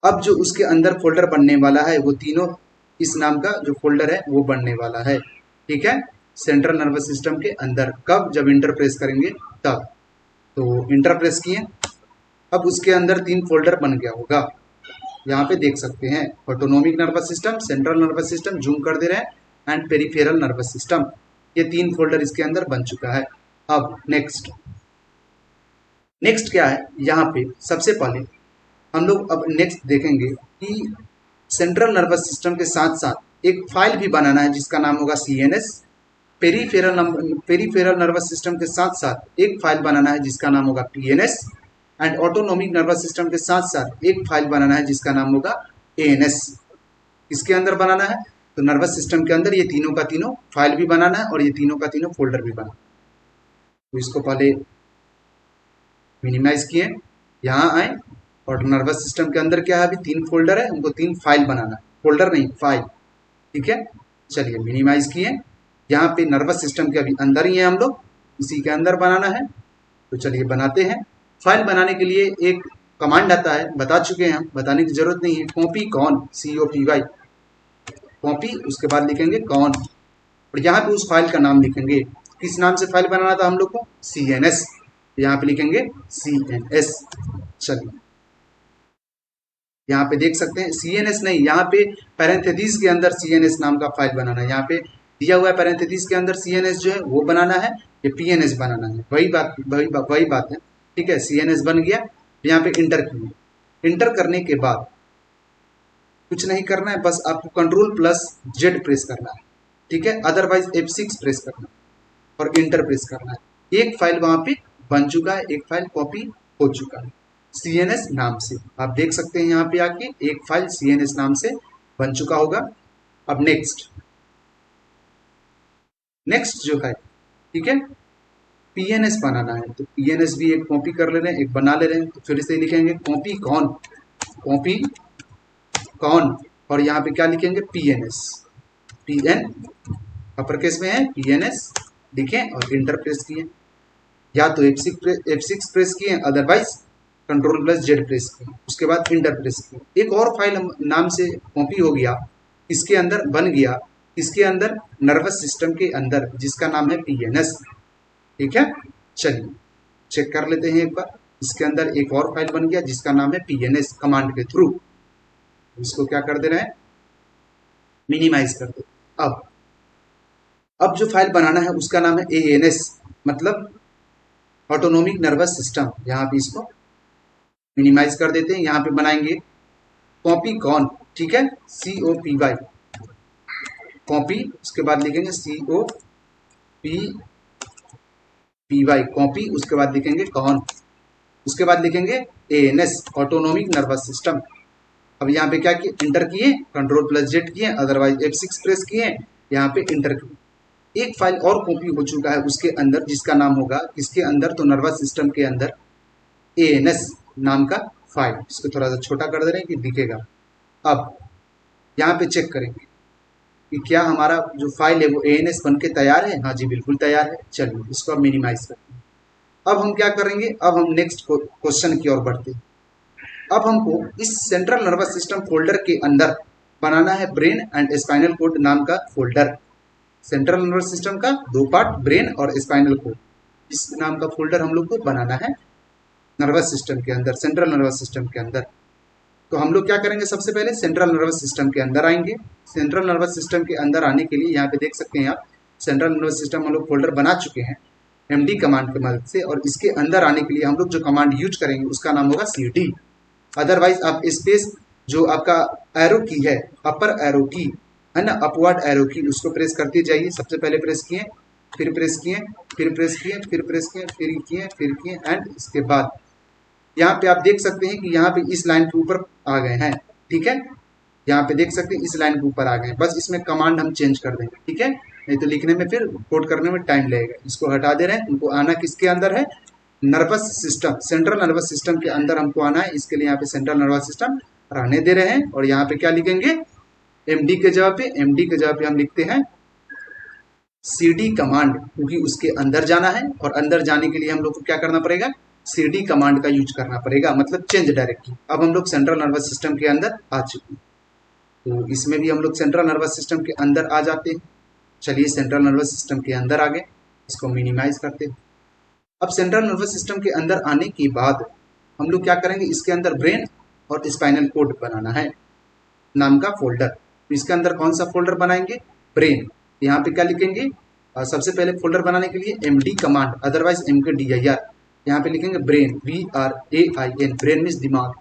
अब जो उसके अंदर फोल्डर बनने वाला है वो तीनों इस नाम का जो फोल्डर है वो बनने वाला है। ठीक है, सेंट्रल नर्वस सिस्टम के अंदर। कब? जब इंटर प्रेस करेंगे तब। तो इंटर प्रेस किए, अब उसके अंदर 3 फोल्डर बन गया होगा। यहाँ पे देख सकते हैं autonomic nervous system, central nervous system, zoom कर दे रहे हैं, एंड पेरिफेरल नर्वस सिस्टम। ये 3 फोल्डर इसके अंदर बन चुका है। अब नेक्स्ट क्या है? यहाँ पे सबसे पहले हम लोग अब नेक्स्ट देखेंगे कि सेंट्रल नर्वस सिस्टम के साथ साथ एक फाइल भी बनाना है जिसका नाम होगा CNS। पेरिफेरल नर्वस सिस्टम के साथ साथ एक फाइल बनाना है जिसका नाम होगा PNS। And autonomic nervous system के साथ साथ एक फाइल बनाना है जिसका नाम होगा ANS। इसके अंदर बनाना है तो नर्वस सिस्टम के अंदर ये तीनों का तीनों फाइल भी बनाना है और ये तीनों का तीनों फोल्डर भी बनाना है। तो इसको पहले मिनिमाइज किए, यहाँ आए और नर्वस सिस्टम के अंदर क्या है? अभी 3 फोल्डर है, उनको 3 फाइल बनाना है, फोल्डर नहीं फाइल। ठीक है, चलिए मिनिमाइज किए। यहाँ पे नर्वस सिस्टम के अभी अंदर ही है हम लोग, इसी के अंदर बनाना है। तो चलिए बनाते हैं। फाइल बनाने के लिए एक कमांड आता है, बता चुके हैं हम, बताने की जरूरत नहीं है। कॉपी कॉन, COPY, कॉपी, उसके बाद लिखेंगे कॉन और यहाँ पे उस फाइल का नाम लिखेंगे। किस नाम से फाइल बनाना था हम लोग को? CNS। यहाँ पे लिखेंगे CNS। चलिए यहाँ पे देख सकते हैं CNS नहीं, यहाँ पे पैरेंथेसिस के अंदर CNS नाम का फाइल बनाना है। यहाँ पे दिया हुआ है पैरेंथेसिस के अंदर CNS जो है वो बनाना है, ये PNS बनाना है। वही बात है। ठीक है, CNS बन गया। यहाँ पे इंटर किए। इंटर करने के बाद कुछ नहीं करना है, बस आपको Ctrl+Z प्रेस करना है। ठीक है, अदरवाइज F6 प्रेस करना है और इंटर प्रेस करना है। एक फाइल वहां पे बन चुका है, एक फाइल कॉपी हो चुका है CNS नाम से। आप देख सकते हैं यहाँ पे आके एक फाइल CNS नाम से बन चुका होगा। अब नेक्स्ट जो है, ठीक है, PNS बनाना है। तो PNS भी एक कॉपी कर ले रहे हैं, एक बना ले रहे हैं। तो फिर से लिखेंगे कॉपी कॉन और यहाँ पे क्या लिखेंगे? PNS, PN अपर केस में है, PNS लिखें और इंटर प्रेस किए। या तो F6 प्रेस किए, अदरवाइज Ctrl+Z प्रेस किए, उसके बाद इंटर प्रेस किए। एक और फाइल नाम से कॉपी हो गया, इसके अंदर बन गया, इसके अंदर नर्वस सिस्टम के अंदर, जिसका नाम है PNS। ठीक है, चलिए चेक कर लेते हैं एक बार। इसके अंदर एक और फाइल बन गया जिसका नाम है PNS कमांड के थ्रू। इसको क्या कर दे रहे हैं? मिनिमाइज कर दे। अब जो फाइल बनाना है उसका नाम है ANS, मतलब ऑटोनोमिक नर्वस सिस्टम। यहाँ पे इसको मिनिमाइज कर देते हैं। यहाँ पे बनाएंगे कॉपी कॉन, ठीक है, COPY कॉपी, उसके बाद लिखेंगे COPY कॉपी, उसके बाद लिखेंगे कॉन, उसके बाद लिखेंगे ANS ऑटोनोमिक नर्वस सिस्टम। अब यहाँ पे क्या किए? इंटर किए, Ctrl+Z किए, अदरवाइज F6 प्रेस किए, यहाँ पे इंटर किए। एक फाइल और कॉपी हो चुका है उसके अंदर, जिसका नाम होगा इसके अंदर, तो नर्वस सिस्टम के अंदर ANS नाम का फाइल। इसको थोड़ा सा छोटा कर दे रहे हैं कि दिखेगा। अब यहाँ पे चेक करेंगे कि क्या हमारा जो फाइल है वो ANS बन के तैयार है। हाँ जी, बिल्कुल तैयार है। चलिए इसको अब मिनिमाइज करते हैं। अब हम क्या करेंगे? अब हम नेक्स्ट क्वेश्चन की ओर बढ़ते हैं। अब हमको इस सेंट्रल नर्वस सिस्टम फोल्डर के अंदर बनाना है ब्रेन एंड स्पाइनल कोड नाम का फोल्डर। सेंट्रल नर्वस सिस्टम का 2 पार्ट, ब्रेन और स्पाइनल कोड, इस नाम का फोल्डर हम लोग को बनाना है नर्वस सिस्टम के अंदर, सेंट्रल नर्वस सिस्टम के अंदर। तो हम लोग क्या करेंगे? सबसे पहले सेंट्रल नर्वस सिस्टम के अंदर आएंगे। सेंट्रल नर्वस सिस्टम के अंदर आने के लिए यहाँ पे देख सकते हैं आप, सेंट्रल नर्वस सिस्टम हम लोग फोल्डर बना चुके हैं MD कमांड की मदद से। और इसके अंदर आने के लिए हम लोग जो कमांड यूज करेंगे उसका नाम होगा CD। अदरवाइज आप स्पेस जो आपका एरो की है, अपर एरो की, है ना, अपवर्ड एरो की, उसको प्रेस करते जाइए। सबसे पहले प्रेस किए, फिर प्रेस किए, फिर प्रेस किए, फिर प्रेस किए, फिर किए एंड इसके बाद यहाँ पे आप देख सकते हैं कि यहाँ पे इस लाइन के ऊपर आ गए हैं। ठीक है, यहाँ पे देख सकते हैं इस लाइन के ऊपर आ गए हैं। बस इसमें कमांड हम चेंज कर देंगे। ठीक है, नहीं तो लिखने में फिर कोड करने में टाइम लगेगा। इसको हटा दे रहे हैं। उनको आना किसके अंदर है, nervous system, central nervous system के अंदर हमको आना है। इसके लिए यहाँ पे सेंट्रल नर्वस सिस्टम रहने दे रहे हैं। और यहाँ पे क्या लिखेंगे, एमडी के जगह पे, एमडी के जगह पे हम लिखते हैं सीडी कमांड, क्योंकि उसके अंदर जाना है। और अंदर जाने के लिए हम लोग को क्या करना पड़ेगा, सीडी कमांड का यूज करना पड़ेगा, मतलब चेंज डायरेक्टरी। अब हम लोग सेंट्रल नर्वस सिस्टम के अंदर आ चुके हैं। तो इसमें भी हम लोग सेंट्रल नर्वस सिस्टम के अंदर आ जाते हैं। चलिए सेंट्रल नर्वस सिस्टम के अंदर आ गए, इसको मिनिमाइज करते हैं। अब सेंट्रल नर्वस सिस्टम के अंदर आने के बाद हम लोग क्या करेंगे, इसके अंदर ब्रेन और स्पाइनल कोड बनाना है नाम का फोल्डर। तो इसके अंदर कौन सा फोल्डर बनाएंगे, ब्रेन। यहाँ पे क्या लिखेंगे, सबसे पहले फोल्डर बनाने के लिए एमडी कमांड, अदरवाइज MKDIR। यहाँ पे लिखेंगे ब्रेन, BRAIN, ब्रेन मीन्स दिमाग।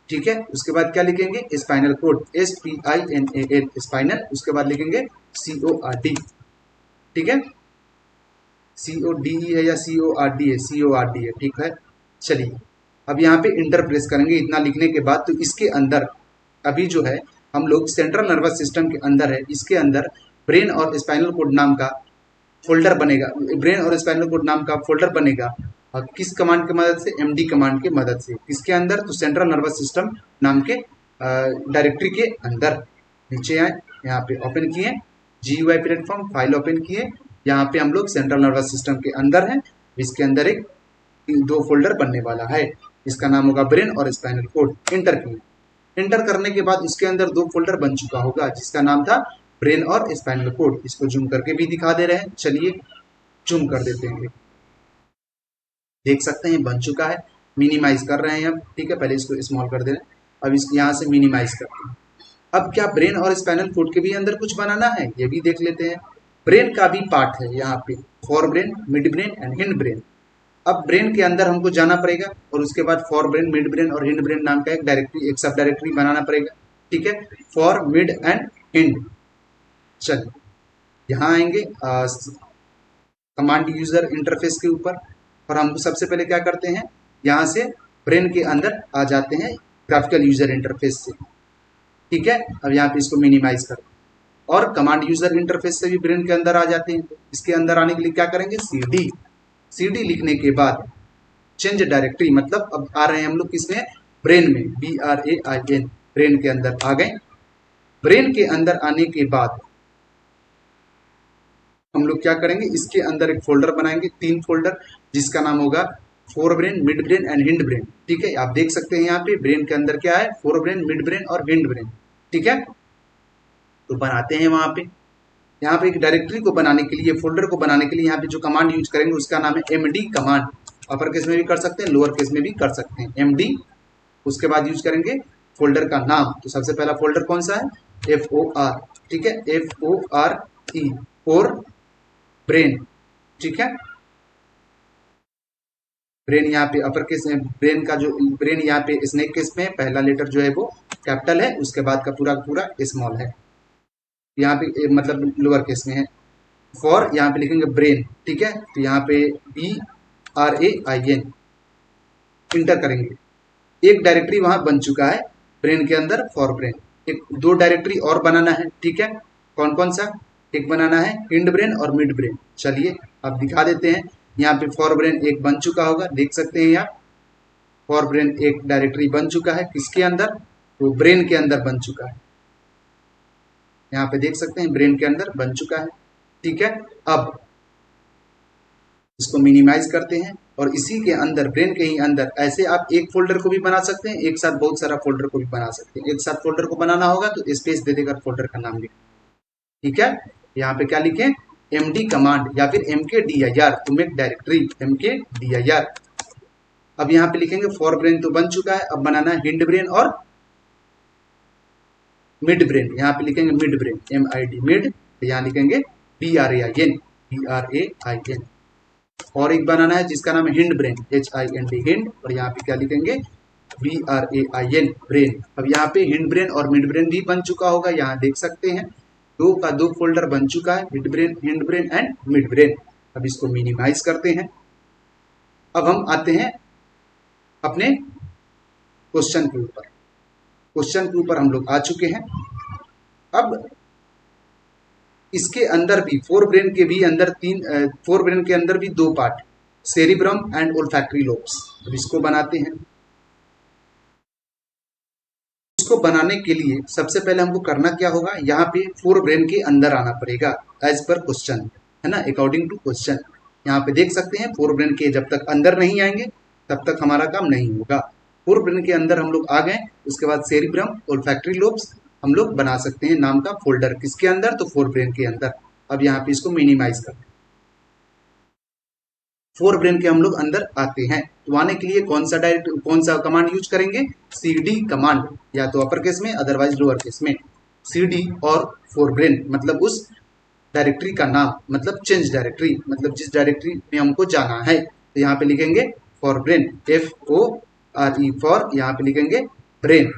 ठीक है, उसके बाद क्या लिखेंगे, स्पाइनल कोड, SPINAL, स्पाइनल। उसके बाद लिखेंगे CORD। ठीक है, CODE है या CORD है, CORD है। ठीक है, चलिए अब यहाँ पे इंटर प्रेस करेंगे। इतना लिखने के बाद तो इसके अंदर अभी जो है हम लोग सेंट्रल नर्वस सिस्टम के अंदर है, इसके अंदर ब्रेन और स्पाइनल कोड नाम का फोल्डर बनेगा। ब्रेन और स्पाइनल कोड नाम का फोल्डर बनेगा और किस कमांड की मदद से, MD कमांड की मदद से। किसके अंदर, तो सेंट्रल नर्वस सिस्टम नाम के डायरेक्टरी के अंदर। नीचे आए, यहाँ पे ओपन किए, GUI प्लेटफॉर्म फाइल ओपन किए। यहाँ पे हम लोग सेंट्रल नर्वस सिस्टम के अंदर हैं। इसके अंदर एक 2 फोल्डर बनने वाला है, इसका नाम होगा ब्रेन और स्पाइनल कोड। इंटर किए, इंटर करने के बाद उसके अंदर 2 फोल्डर बन चुका होगा, जिसका नाम था ब्रेन और स्पाइनल कोड। इसको जूम करके भी दिखा दे रहे हैं। चलिए जूम कर देते हैं, देख सकते हैं बन चुका है। मिनिमाइज कर रहे हैं हम। ठीक है, पहले इसको स्मॉल कर दे रहे हैं, अब इसको यहाँ से मिनिमाइज करते हैं। अब क्या ब्रेन और स्पाइनल कोड के भी अंदर कुछ बनाना है, ये भी देख लेते हैं। ब्रेन का भी पार्ट है यहाँ पे, for brain, mid brain and hind brain. अब ब्रेन के अंदर हमको जाना पड़ेगा और उसके बाद फॉर ब्रेन, मिड ब्रेन और हिंड ब्रेन नाम का एक डायरेक्टरी, एक सब डायरेक्टरी बनाना पड़ेगा। ठीक है, फॉर, मिड एंड हिंड। चलिए यहाँ आएंगे कमांड यूजर इंटरफेस के ऊपर, और हम सबसे पहले क्या करते हैं, यहाँ से ब्रेन के अंदर आ जाते हैं ग्राफिकल यूजर इंटरफेस से। ठीक है, अब यहाँ पे इसको मिनिमाइज कर, और कमांड यूजर इंटरफेस से भी ब्रेन के अंदर आ जाते हैं। इसके अंदर आने के लिए क्या करेंगे, CD लिखने के बाद चेंज डायरेक्टरी, मतलब अब आ रहे हैं हम लोग किसमें, ब्रेन में, BRAIN, ब्रेन के अंदर आ गए। ब्रेन के अंदर आने के बाद हम लोग क्या करेंगे, इसके अंदर एक फोल्डर बनाएंगे, 3 फोल्डर, जिसका नाम होगा fore brain, mid brain and hind brain. ठीक है, आप देख सकते हैं यहाँ पे ब्रेन के अंदर क्या है, फोर ब्रेन, मिड ब्रेन और हिंड ब्रेन। ठीक है, तो बनाते हैं वहां पे। यहाँ पे एक डायरेक्टरी को बनाने के लिए, फोल्डर को बनाने के लिए यहाँ पे जो कमांड यूज करेंगे उसका नाम है MD कमांड। अपर केस में भी कर सकते हैं, लोअर केस में भी कर सकते हैं, MD। उसके बाद यूज करेंगे फोल्डर का नाम। तो सबसे पहला फोल्डर कौन सा है, FOR। ठीक है, FORE, फोर ब्रेन। ठीक है, ब्रेन यहाँ पे अपर केस में, ब्रेन का जो ब्रेन यहाँ पे स्नेक केस में पहला लेटर जो है वो कैपिटल है, उसके बाद का पूरा पूरा स्मॉल है। यहाँ पे मतलब लोअर केस में है। फॉर यहाँ पे लिखेंगे ब्रेन। ठीक है, तो यहाँ पे BRAIN इंटर करेंगे। एक डायरेक्टरी वहां बन चुका है ब्रेन के अंदर, फॉर ब्रेन। एक 2 डायरेक्टरी और बनाना है। ठीक है, कौन कौन सा, एक बनाना है हिंड ब्रेन और मिड ब्रेन। चलिए अब दिखा देते हैं। यहाँ पे फॉर ब्रेन एक बन चुका होगा, देख सकते हैं यहाँ फॉर ब्रेन एक डायरेक्टरी बन चुका है। किसके अंदर, तो ब्रेन के अंदर बन चुका है। यहाँ पे देख सकते हैं ब्रेन के अंदर बन चुका है। ठीक है, अब इसको मिनिमाइज करते हैं और इसी के अंदर, ब्रेन के ही अंदर, ऐसे आप एक फोल्डर को भी बना सकते हैं, एक साथ बहुत सारा फोल्डर को भी बना सकते हैं। एक साथ फोल्डर को बनाना होगा तो स्पेस दे देकर फोल्डर का नाम लिखें। ठीक है, यहाँ पे क्या लिखें, MD कमांड या फिर MKDIR to make directory, MKDIR। अब यहाँ पे लिखेंगे फॉर ब्रेन तो बन चुका है, अब बनाना है हिंड ब्रेन और मिड ब्रेन। यहाँ पे लिखेंगे मिड ब्रेन, MID मिड। यहाँ लिखेंगे BRAIN। और एक बनाना है जिसका नाम है हिंड ब्रेन, HIND हिंड। और यहाँ पे क्या लिखेंगे, BRAIN ब्रेन। अब यहाँ पे हिंड ब्रेन और मिड ब्रेन भी बन चुका होगा, यहाँ देख सकते हैं। दो का दो फोल्डर बन चुका है, hind brain and mid brain. अब इसको मिनिमाइज करते हैं। अब हम आते हैं अपने क्वेश्चन के ऊपर। क्वेश्चन के ऊपर हम लोग आ चुके हैं। अब इसके अंदर भी फोर ब्रेन के अंदर भी दो part, cerebrum and olfactory lobes. अब इसको बनाते हैं। इसको बनाने के लिए सबसे पहले हमको करना क्या होगा, यहाँ पे फोर ब्रेन के अंदर आना पड़ेगा एज पर क्वेश्चन, है ना, अकॉर्डिंग टू क्वेश्चन। यहाँ पे देख सकते हैं फोर ब्रेन के जब तक अंदर नहीं आएंगे तब तक हमारा काम नहीं होगा। फोर ब्रेन के अंदर हम लोग आ गए, उसके बाद सेरिब्रम, ओल्फैक्टरी लोब्स हम लोग बना सकते हैं नाम का फोल्डर। किसके अंदर, तो फोर ब्रेन के अंदर। अब यहाँ पे इसको मिनिमाइज करते हैं। फोर ब्रेन के हम लोग अंदर आते हैं, तो आने के लिए कौन सा कमांड यूज करेंगे, CD कमांड, या तो अपर केस में अदरवाइज लोअर केस में। CD और फोर ब्रेन मतलब उस डायरेक्टरी का नाम, मतलब चेंज डायरेक्टरी, मतलब जिस डायरेक्टरी में हमको जाना है। तो यहाँ पे लिखेंगे फॉर ब्रेन, FORE फॉर, यहाँ पे लिखेंगे ब्रेन,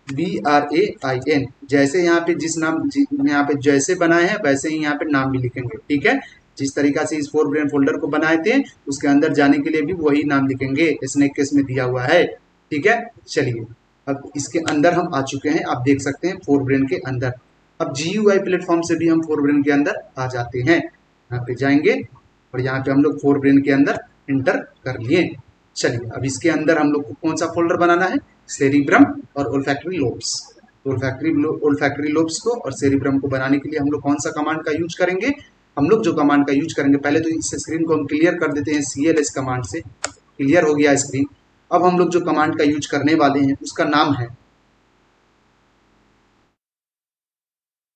BRAIN। जैसे यहाँ पे जिस नाम यहाँ पे जैसे बनाए हैं वैसे ही यहाँ पे नाम भी लिखेंगे, ठीक है। जिस तरीका से इस फोर ब्रेन फोल्डर को बनाए थे उसके अंदर जाने के लिए भी वही नाम लिखेंगे, स्नेक केस में दिया हुआ है, ठीक है। चलिए अब इसके अंदर हम आ चुके हैं, आप देख सकते हैं फोर ब्रेन के अंदर। अब GUI प्लेटफॉर्म से भी हम फोर ब्रेन के अंदर आ जाते हैं। यहाँ पे जाएंगे और यहाँ पे हम लोग फोर ब्रेन के अंदर इंटर कर लिए। चलिए अब इसके अंदर हम लोग को कौन सा फोल्डर बनाना है, सेरिब्रम और ओल्फैक्टरी लोब्स। ओल्फैक्टरी लोब्स को और सेरिब्रम को बनाने के लिए हम लोग कौन सा कमांड का यूज करेंगे, हम लोग जो कमांड का यूज करेंगे, पहले तो इस स्क्रीन को हम क्लियर कर देते हैं CLS कमांड से। क्लियर हो गया स्क्रीन। अब हम लोग जो कमांड का यूज करने वाले हैं उसका नाम है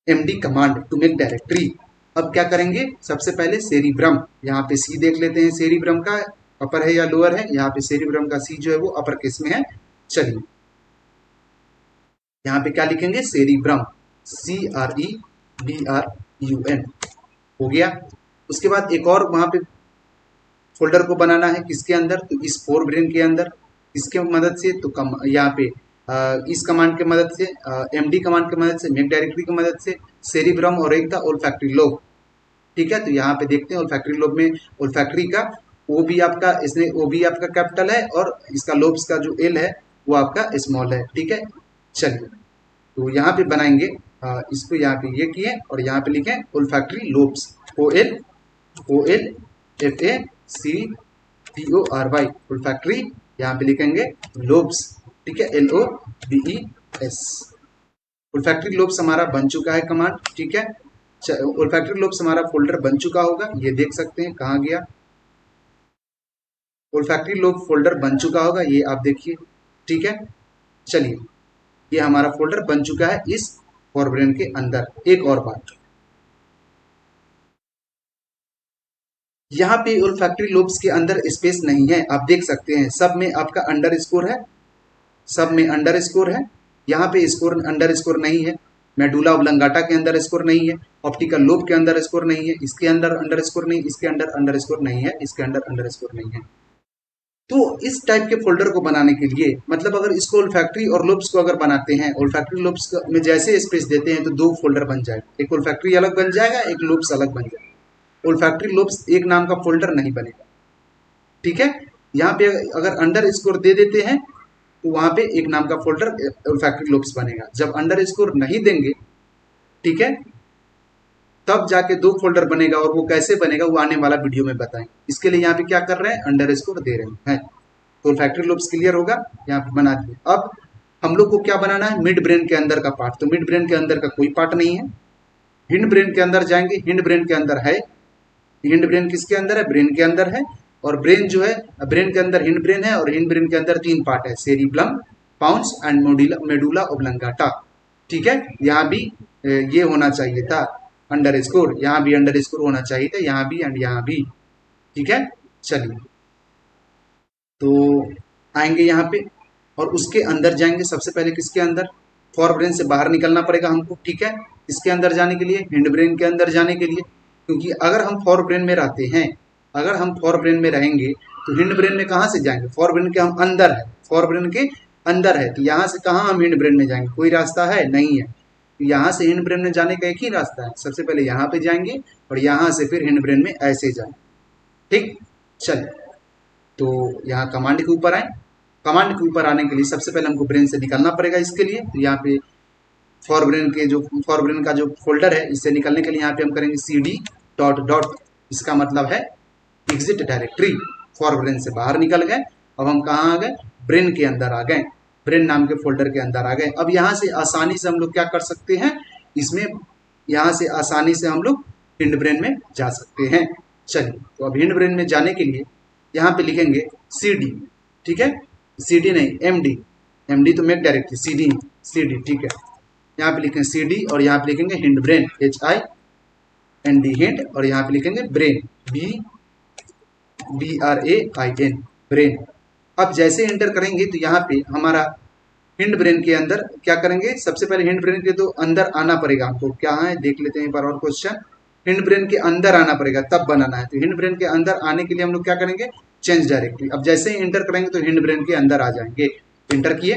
MD command to make directory. अब क्या करेंगे, सबसे पहले सेरिब्रम, यहाँ पे C देख लेते हैं सेरिब्रम का अपर है या लोअर है। यहाँ पे सेरिब्रम का C जो है वो अपर केस में है। चलिए यहाँ पे क्या लिखेंगे, सेरिब्रम, CREBRUM, हो गया। उसके बाद एक और वहां पे फोल्डर को बनाना है, किसके अंदर, तो इस फोर ब्रेन के अंदर। इसके मदद से तो यहाँ पे इस कमांड के मदद से, MD कमांड की मदद से, मेक डायरेक्टरी की मदद से, सेरिब्रम और एक था ओल्फैक्टरी लोब, ठीक है। तो यहाँ पे देखते हैं ओल्फैक्टरी लोब में ओल्फैक्टरी का O भी आपका कैपिटल है और इसका लोब्स का जो L है वो आपका स्मॉल है, ठीक है। चलिए तो यहाँ पे बनाएंगे, इसको यहाँ पे ये किए और यहाँ पे लिखे ओल्फैक्टरी लोब्स, OLFACTORY, ओल्फैक्टरी, यहाँ पे लिखेंगे लोब्स, ठीक है, LOBES। ओल्फैक्टरी लोब्स हमारा बन चुका है कमांड, ठीक है। ओल्फैक्टरी लोब्स हमारा फोल्डर बन चुका होगा, ये देख सकते हैं कहाँ गया, ओल्फैक्टरी लोब फोल्डर बन चुका होगा, ये आप देखिए, ठीक है। चलिए ये हमारा फोल्डर बन चुका है इस फोर ब्रेन के अंदर। एक और बात, यहाँ पे ओल्फैक्टरी लोब्स के अंदर स्पेस नहीं है, आप देख सकते हैं सब में आपका अंडरस्कोर है, सब में अंडरस्कोर है। यहाँ पे अंडरस्कोर नहीं है, मेडुला ऑब्लंगाटा के अंदर स्कोर नहीं है, ऑप्टिकल लोब के अंदर स्कोर नहीं है, इसके अंदर अंडरस्कोर नहीं, इसके अंदर अंडरस्कोर नहीं है, इसके अंदर अंडरस्कोर नहीं है। तो इस टाइप के फोल्डर को बनाने के लिए, मतलब अगर इसको ओल्फैक्टरी और लोब्स को अगर बनाते हैं, ओल्फैक्टरी लोब्स में जैसे स्पेस देते हैं तो दो फोल्डर बन जाएगा, एक ओल्फैक्टरी अलग बन जाएगा, एक लोब्स अलग बन जाएगा। ओल्फैक्टरी लोब्स एक नाम का फोल्डर नहीं बनेगा, ठीक है। यहाँ पे अगर अंडर स्कोर दे देते हैं तो वहां पे एक नाम का फोल्डर ओल्फैक्टरी लोब्स बनेगा। जब अंडर स्कोर नहीं देंगे, ठीक है, तब जाके दो फोल्डर बनेगा, और वो कैसे बनेगा वो आने वाला वीडियो में बताएंगे। इसके लिए यहाँ पे क्या कर रहे हैं, अंडर स्कोर दे रहे हैं। तो ओल्फैक्टरी लोब्स क्लियर होगा, यहाँ पे बना दिए। अब हम लोग को क्या बनाना है, मिड ब्रेन के अंदर का पार्ट। तो मिड ब्रेन के अंदर का कोई पार्ट नहीं है, हिंड ब्रेन के अंदर जाएंगे, हिंड ब्रेन के अंदर है, हिंड ब्रेन किसके अंदर है, ब्रेन के अंदर है। और ब्रेन जो है, ब्रेन के अंदर हिंड ब्रेन है, और हिंड ब्रेन के अंदर तीन पार्ट है, cerebellum, pounce and medulla oblongata, ठीक है। यहाँ भी ये होना चाहिए था अंडर स्कोर, यहाँ भी अंडर स्कोर होना चाहिए था, यहाँ भी एंड यहाँ भी, ठीक है। चलिए तो आएंगे यहाँ पे और उसके अंदर जाएंगे। सबसे पहले किसके अंदर, फोर ब्रेन से बाहर निकलना पड़ेगा हमको, ठीक है। इसके अंदर जाने के लिए, हिंड ब्रेन के अंदर जाने के लिए, क्योंकि अगर हम फोर ब्रेन में रहते हैं, अगर हम फोर ब्रेन में रहेंगे तो हिंड ब्रेन में कहाँ से जाएंगे, फोर ब्रेन के हम अंदर है, फोर ब्रेन के अंदर है, तो यहाँ से कहाँ हम हिंड ब्रेन में जाएंगे, कोई रास्ता है नहीं है। यहाँ से हिंड ब्रेन में जाने का एक ही रास्ता है, सबसे पहले यहाँ पे जाएंगे और यहाँ से फिर हिंड ब्रेन में ऐसे जाएंगे। ठीक, चलिए तो यहाँ कमांड के ऊपर आए। कमांड के ऊपर आने के लिए सबसे पहले हमको ब्रेन से निकलना पड़ेगा। इसके लिए तो यहाँ पे फॉर ब्रेन का जो फोल्डर है, इससे निकलने के लिए यहाँ पे हम करेंगे cd डॉट डॉट, इसका मतलब है एग्जिट डायरेक्टरी। फॉर ब्रेन से बाहर निकल गए, अब हम कहाँ आ गए, ब्रेन के अंदर आ गए, ब्रेन नाम के फोल्डर के अंदर आ गए। अब यहाँ से आसानी से हम लोग क्या कर सकते हैं, इसमें यहाँ से आसानी से हम लोग हिंड ब्रेन में जा सकते हैं। चलिए तो अब हिंड ब्रेन में जाने के लिए यहाँ पे लिखेंगे cd, ठीक है, cd नहीं md, md तो मेक डायरेक्टरी, cd ठीक है। यहाँ पे लिखेंगे cd और यहाँ पे लिखेंगे हिंड ब्रेन, HIND हिंड, और यहाँ पे लिखेंगे ब्रेन, BRAIN ब्रेन। अब जैसे एंटर करेंगे तो यहाँ पे हमारा हिंड ब्रेन के अंदर क्या करेंगे, सबसे पहले हिंड ब्रेन के तो अंदर आना पड़ेगा हमको। क्या है देख लेते हैं एक बार और क्वेश्चन। हिंड ब्रेन के अंदर आना पड़ेगा तब बनाना है, तो हिंड ब्रेन के अंदर आने के लिए हम लोग क्या करेंगे, चेंज डायरेक्टरी। अब जैसे ही एंटर करेंगे तो हिंड ब्रेन के अंदर आ जाएंगे। एंटर किए,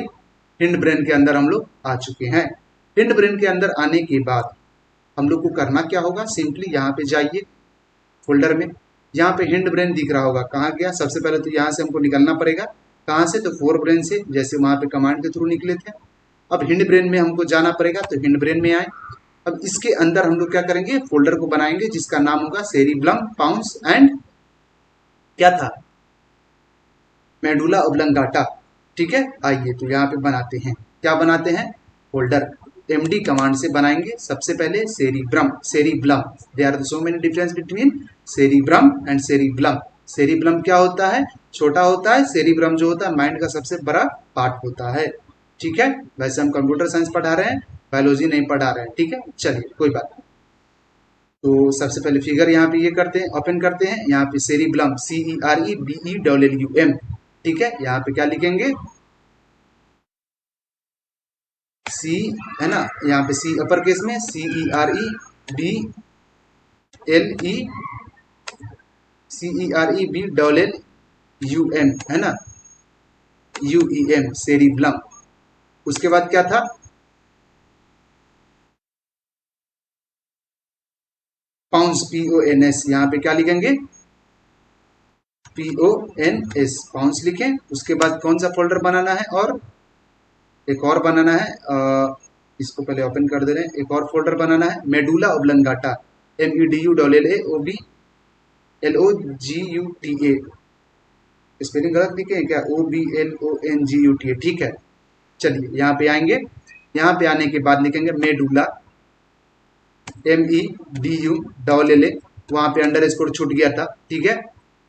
हिंड ब्रेन के अंदर हम लोग आ चुके हैं। हिंड ब्रेन के अंदर आने के बाद हम लोग को करना क्या होगा, सिंपली यहाँ पे जाइए फोल्डर में, यहाँ पे हिंड ब्रेन दिख रहा होगा, कहाँ गया, सबसे पहले तो यहाँ से हमको निकलना पड़ेगा। कहाँ से, तो फोर ब्रेन से, जैसे वहाँ पे कमांड के थ्रू निकले थे। अब हिंड ब्रेन में हमको जाना पड़ेगा, तो हिंड ब्रेन में आए। अब इसके अंदर हम लोग क्या करेंगे, फोल्डर को बनाएंगे जिसका नाम होगा सेरिब्लम पाउंस एंड क्या था, मेडुला ओब्लंगाटा। ठीक है, आइए तो यहाँ पे बनाते हैं, क्या बनाते हैं, फोल्डर md कमांड से बनाएंगे। सबसे पहले cerebellum, they are so many difference between cerebrum and cerebellum. Cerebellum क्या होता है, छोटा होता है, सेरिब्रम जो होता है माइंड का सबसे बड़ा पार्ट होता है। ठीक है, वैसे हम कंप्यूटर साइंस पढ़ा रहे हैं, बायोलॉजी नहीं पढ़ा रहे हैं। ठीक है, चलिए कोई बात नहीं। तो सबसे पहले फिगर यहाँ पे ये करते हैं, ओपन करते हैं, यहाँ पे सेरिब्लम CEREBELLUM। ठीक है, यहाँ पे क्या लिखेंगे, सी है ना, यहाँ पे सी अपर केस में CEREBLLUM है ना, UEM सेरिब्लम। उसके बाद क्या था, पाउंस PONS, यहाँ पे क्या लिखेंगे, PONS पाउंस लिखें। उसके बाद कौन सा फोल्डर बनाना है, और एक और बनाना है, इसको पहले ओपन कर दे रहे हैं, एक और फोल्डर बनाना है, मेडुला ओब्लंगाटा, MEDULLAOBLOGUTA, स्पेलिंग गलत लिखे हैं क्या, OBLONGUTA। ठीक है, चलिए यहाँ पे आएंगे, यहाँ पे आने के बाद लिखेंगे मेडुला, MEDULLA, वहाँ पे अंडर स्कोर छूट गया था। ठीक है,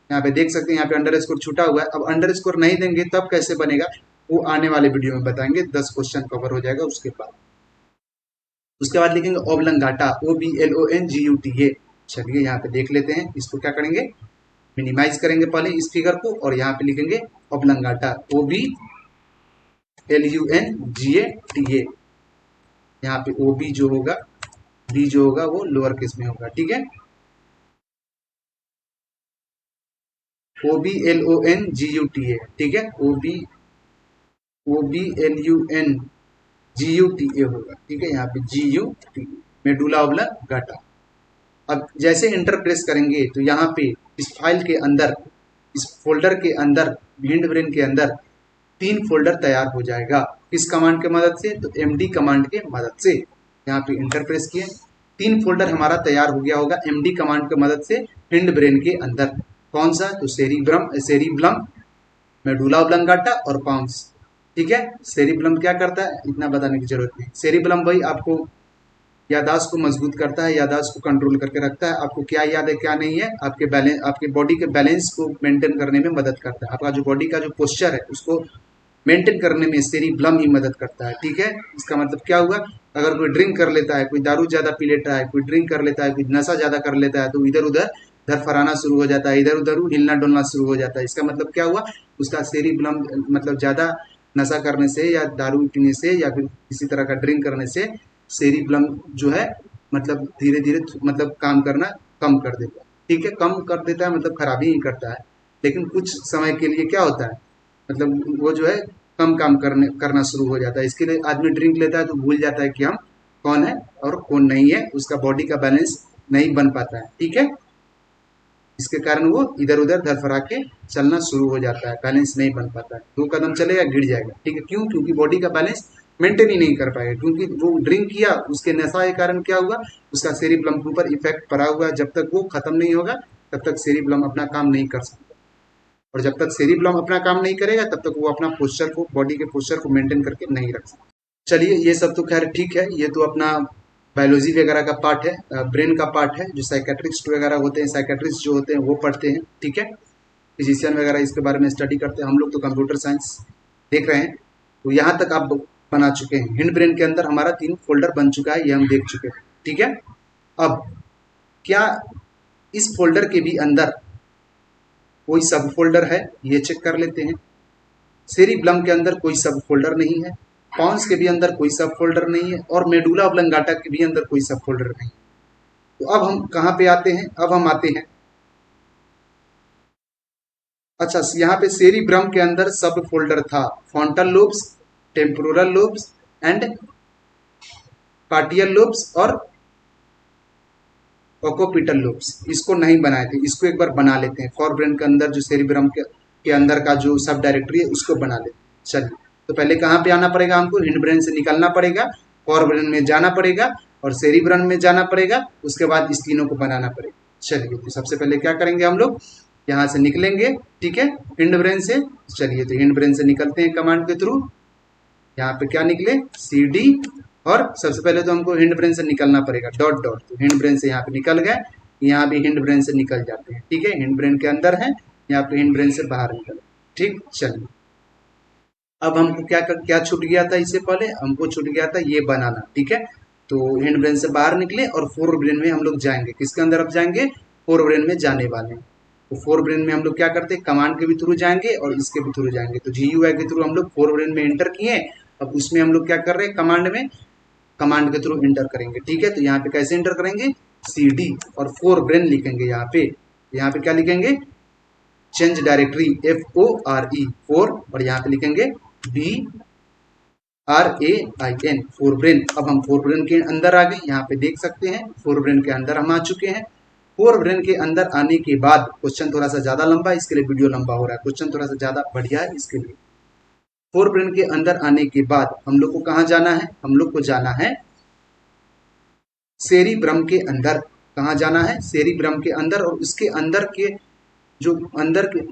यहाँ पे देख सकते हैं, यहाँ पे अंडर स्कोर छूटा हुआ है। अब अंडर स्कोर नहीं देंगे तब कैसे बनेगा, वो आने वाले वीडियो में बताएंगे, 10 क्वेश्चन कवर हो जाएगा उसके बाद। उसके बाद लिखेंगे ओब्लंगाटा, OBLONGUTA। चलिए यहाँ पे देख लेते हैं, इसको क्या करेंगे, मिनिमाइज करेंगे पहले इस फिगर को, और यहाँ पे लिखेंगे ओब्लंगाटा, OBLUNGATA। यहाँ पे OB जो होगा, B जो होगा वो लोअर केस में होगा। ठीक है, OBLONGUTA। ठीक है, OBLUNGUTA होगा। ठीक है, यहाँ पे GUTA, मेडुला ओब्लंगाटा। अब जैसे इंटर प्रेस करेंगे तो यहाँ पे इस फाइल के अंदर, इस फोल्डर के अंदर, हिंड ब्रेन के अंदर 3 फोल्डर तैयार हो जाएगा। किस कमांड के मदद से, तो MD कमांड के मदद से। यहाँ पे इंटर प्रेस किए, 3 फोल्डर हमारा तैयार हो गया होगा MD कमांड की मदद से हिंड ब्रेन के अंदर। कौन सा, तो सेरिब्लम, मेडुला ओब्लंगाटा और पाउंस। ठीक है, सेरिब्लम क्या करता है, इतना बताने की जरूरत नहीं। सेरिब्लम भाई आपको याददाश्त को मजबूत करता है, याददाश्त को कंट्रोल करके रखता है, आपको क्या याद है क्या नहीं है, आपके बैलेंस, आपके बॉडी के बैलेंस को मेंटेन करने में मदद करता है। आपका जो बॉडी का जो पोस्चर है उसको मेंटेन करने में सेरिब्लम ही मदद करता है। ठीक है, इसका मतलब क्या हुआ, अगर कोई ड्रिंक कर लेता है, कोई दारू ज्यादा पी लेता है, कोई ड्रिंक कर लेता है, कोई नशा ज्यादा कर लेता है, तो इधर उधर धरफराना शुरू हो जाता है, इधर उधर हिलना डुलना शुरू हो जाता है। इसका मतलब क्या हुआ, उसका सेरिब्लम मतलब ज्यादा नशा करने से या दारू पीने से या फिर किसी तरह का ड्रिंक करने से सेरिब्लम जो है मतलब धीरे धीरे मतलब काम करना कम कर देता है। ठीक है, कम कर देता है मतलब खराबी ही करता है, लेकिन कुछ समय के लिए क्या होता है, मतलब वो जो है कम काम करना शुरू हो जाता है। इसके लिए आदमी ड्रिंक लेता है तो भूल जाता है कि हम कौन है और कौन नहीं है, उसका बॉडी का बैलेंस नहीं बन पाता है। ठीक है, इसके कारण वो इधर उधर धरफरा के चलना शुरू हो जाता है, बैलेंस नहीं बन पाता है, 2 कदम चलेगा गिर जाएगा। ठीक है, क्यों? क्योंकि बॉडी का बैलेंस मेंटेन ही नहीं कर पाएगा, क्योंकि वो ड्रिंक किया, उसके नशा के कारण क्या हुआ, उसका सेरिब्लम के ऊपर इफेक्ट पड़ा हुआ है। जब तक वो खत्म नहीं होगा तब तक सेरिब्लम अपना काम नहीं कर सकता, और जब तक सेरिब्लम अपना काम नहीं करेगा तब तक वो अपना पोस्चर को, बॉडी के पोस्चर को मेंटेन करके नहीं रख सकता। चलिए, ये सब तो खैर ठीक है, ये तो अपना बायोलॉजी वगैरह का पार्ट है, ब्रेन का पार्ट है, जो साइकेट्रिस्ट वगैरह होते हैं, साइकेट्रिस्ट जो होते हैं वो पढ़ते हैं। ठीक है, फिजिशियन वगैरह इसके बारे में स्टडी करते हैं, हम लोग तो कंप्यूटर साइंस देख रहे हैं। तो यहाँ तक आप बना चुके हैं। हिंड ब्रेन के अंदर हमारा 3 फोल्डर बन चुका है, ये हम देख चुके हैं। ठीक है, अब क्या इस फोल्डर के भी अंदर कोई सब फोल्डर है, ये चेक कर लेते हैं। सेरिब्लम के अंदर कोई सब फोल्डर नहीं है, पॉन्स के भी अंदर कोई सब फोल्डर नहीं है, और मेडुला ऑब्लंगाटा के भी अंदर कोई सब फोल्डर नहीं है। तो अब हम कहाँ पे आते हैं? अब हम आते हैं, अच्छा, यहाँ पे सेरिब्रम के अंदर सब फोल्डर था, frontal lobes, temporal lobes and partial lobes और ओकोपिटल लोब्स। इसको नहीं बनाए थे, इसको एक बार बना लेते हैं। फॉर ब्रेन के अंदर जो सेरिब्रम के अंदर का जो सब डायरेक्टरी है उसको बना लेते हैं। चलिए, तो पहले कहाँ पे आना पड़ेगा हमको? हिंड ब्रेन से निकलना पड़ेगा, फॉर ब्रेन में जाना पड़ेगा और सेरिब्रम में जाना पड़ेगा, उसके बाद इस तीनों को बनाना पड़ेगा। चलिए, तो सबसे पहले क्या करेंगे हम लोग? यहाँ से निकलेंगे। ठीक है, हिंड ब्रेन से। चलिए, तो हिंड ब्रेन से निकलते हैं कमांड के थ्रू। यहाँ पे क्या निकले? CD, और सबसे पहले तो हमको हिंड ब्रेन से निकलना पड़ेगा, डॉट डॉट। तो हिंड ब्रेन से यहाँ पे निकल गए, यहाँ भी हिंड ब्रेन से निकल जाते हैं। ठीक है, हिंड ब्रेन के अंदर है, यहाँ पे हिंड ब्रेन से बाहर निकल। ठीक, चलिए, अब हमको क्या छूट गया था? इससे पहले हमको छूट गया था ये बनाना। ठीक है, तो हिंड ब्रेन से बाहर निकले और फोर ब्रेन में हम लोग जाएंगे। किसके अंदर अब जाएंगे? फोर ब्रेन में जाने वाले हैं। तो फोर ब्रेन में हम लोग क्या करते हैं? कमांड के भी थ्रू जाएंगे और इसके भी थ्रू जाएंगे। तो GUI के थ्रू हम लोग फोर ब्रेन में एंटर किए, अब उसमें हम लोग क्या कर रहे हैं? कमांड के थ्रू एंटर करेंगे। ठीक है, तो यहाँ पे कैसे एंटर करेंगे? CD और फोर ब्रेन लिखेंगे। यहाँ पे क्या लिखेंगे? चेंज डायरेक्टरी, FORE, फोर, और यहाँ पे लिखेंगे BRAIN, फोर ब्रेन। अब हम फोर ब्रेन के अंदर आ गए, यहाँ पे देख सकते हैं फोर ब्रेन के अंदर हम आ चुके हैं। फोर ब्रेन के अंदर आने के बाद क्वेश्चन थोड़ा सा ज्यादा लंबा है, इसके लिए वीडियो लंबा हो रहा है, क्वेश्चन थोड़ा सा ज्यादा बढ़िया है इसके लिए। फोर ब्रेन के अंदर आने के बाद हम लोग को कहाँ जाना है? हम लोग को जाना है सेरिब्रम के अंदर। कहाँ जाना है? सेरिब्रम के अंदर, और उसके अंदर के जो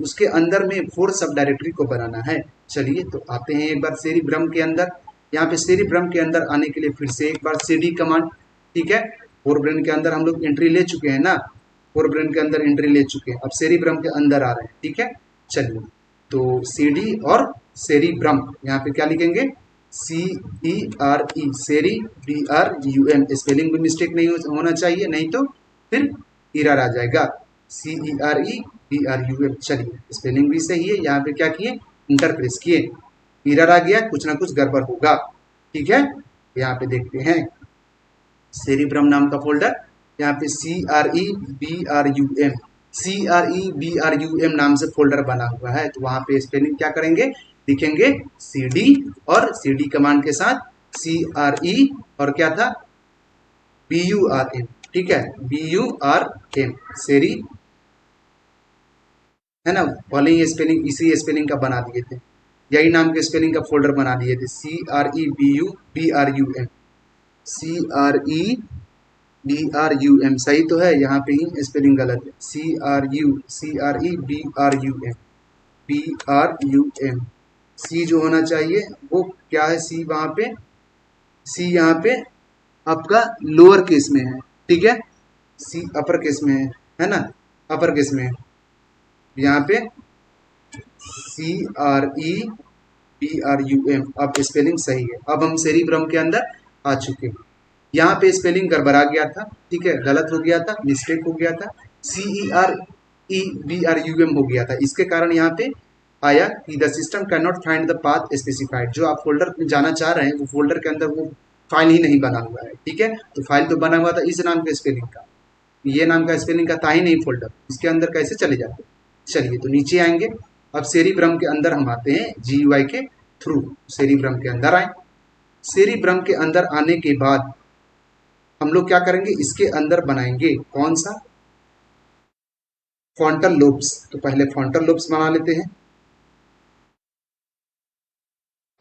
उसके अंदर में फोर सब डायरेक्टरी को बनाना है। चलिए, तो आते हैं एक बार सेरिब्रम के अंदर। यहाँ पे सेरिब्रम के अंदर आने के लिए फिर से एक बार CD कमांड। ठीक है, फोर ब्रेन के अंदर हम लोग एंट्री ले चुके हैं ना, फोर ब्रेन के अंदर एंट्री ले चुके हैं, अब सेरिब्रम के अंदर आ रहे हैं। ठीक है, चलिए, तो CD और सेरिब्रम, यहाँ पे क्या लिखेंगे? CERE, सेरी, BRUM। स्पेलिंग भी मिस्टेक नहीं होना चाहिए, नहीं तो फिर एरर आ जाएगा। CERE BRUM। चलिए, स्पेलिंग भी सही है। यहाँ पे क्या किए? इंटर प्रेस किए, एरर आ गया, कुछ ना कुछ गड़बड़ होगा। ठीक है, यहाँ पे देखते हैं सेरिब्रम नाम का फोल्डर, यहाँ पे CRE BRUM नाम से फोल्डर बना हुआ है। तो वहां पे स्पेलिंग क्या करेंगे? लिखेंगे CD और CD कमांड के साथ CRE और क्या था? BURM। ठीक है, BURM, सेरी, है ना, पहले ही स्पेलिंग इसी स्पेलिंग का बना दिए थे, यही नाम के स्पेलिंग का फोल्डर बना दिए थे, CREBUBRUM। CREBRUM सही तो है, यहाँ पे ही स्पेलिंग गलत है। CREBRUM C जो होना चाहिए वो क्या है? C वहां पे, C यहाँ पे आपका लोअर केस में है। ठीक है, C अपर केस में है ना, अपर केस में है। यहाँ पे CREBRUM, अब स्पेलिंग सही है। अब हम सेरिब्रम के अंदर आ चुके हैं। यहाँ पे स्पेलिंग गड़बड़ा गया था, ठीक है, गलत हो गया था, मिस्टेक हो गया था, CEREBRUM हो गया था। इसके कारण यहाँ पे आया कि the system can not find the path specified. जो आप फोल्डर में जाना चाह रहे हैं वो फोल्डर के अंदर वो फाइल ही नहीं बना हुआ है। ठीक है, तो फाइल तो बना हुआ था इस नाम के स्पेलिंग का, ये नाम का स्पेलिंग का था ही नहीं फोल्डर, इसके अंदर कैसे चले जाते? चलिए, तो नीचे आएंगे। अब सेरिब्रम के अंदर हम आते हैं GUI के थ्रू। सेरिब्रम के अंदर आए, सेरिब्रम के अंदर आने के बाद हम लोग क्या करेंगे, इसके अंदर बनाएंगे कौन सा, फ्रंटल लोब्स। तो पहले फ्रंटल लोब्स बना लेते हैं।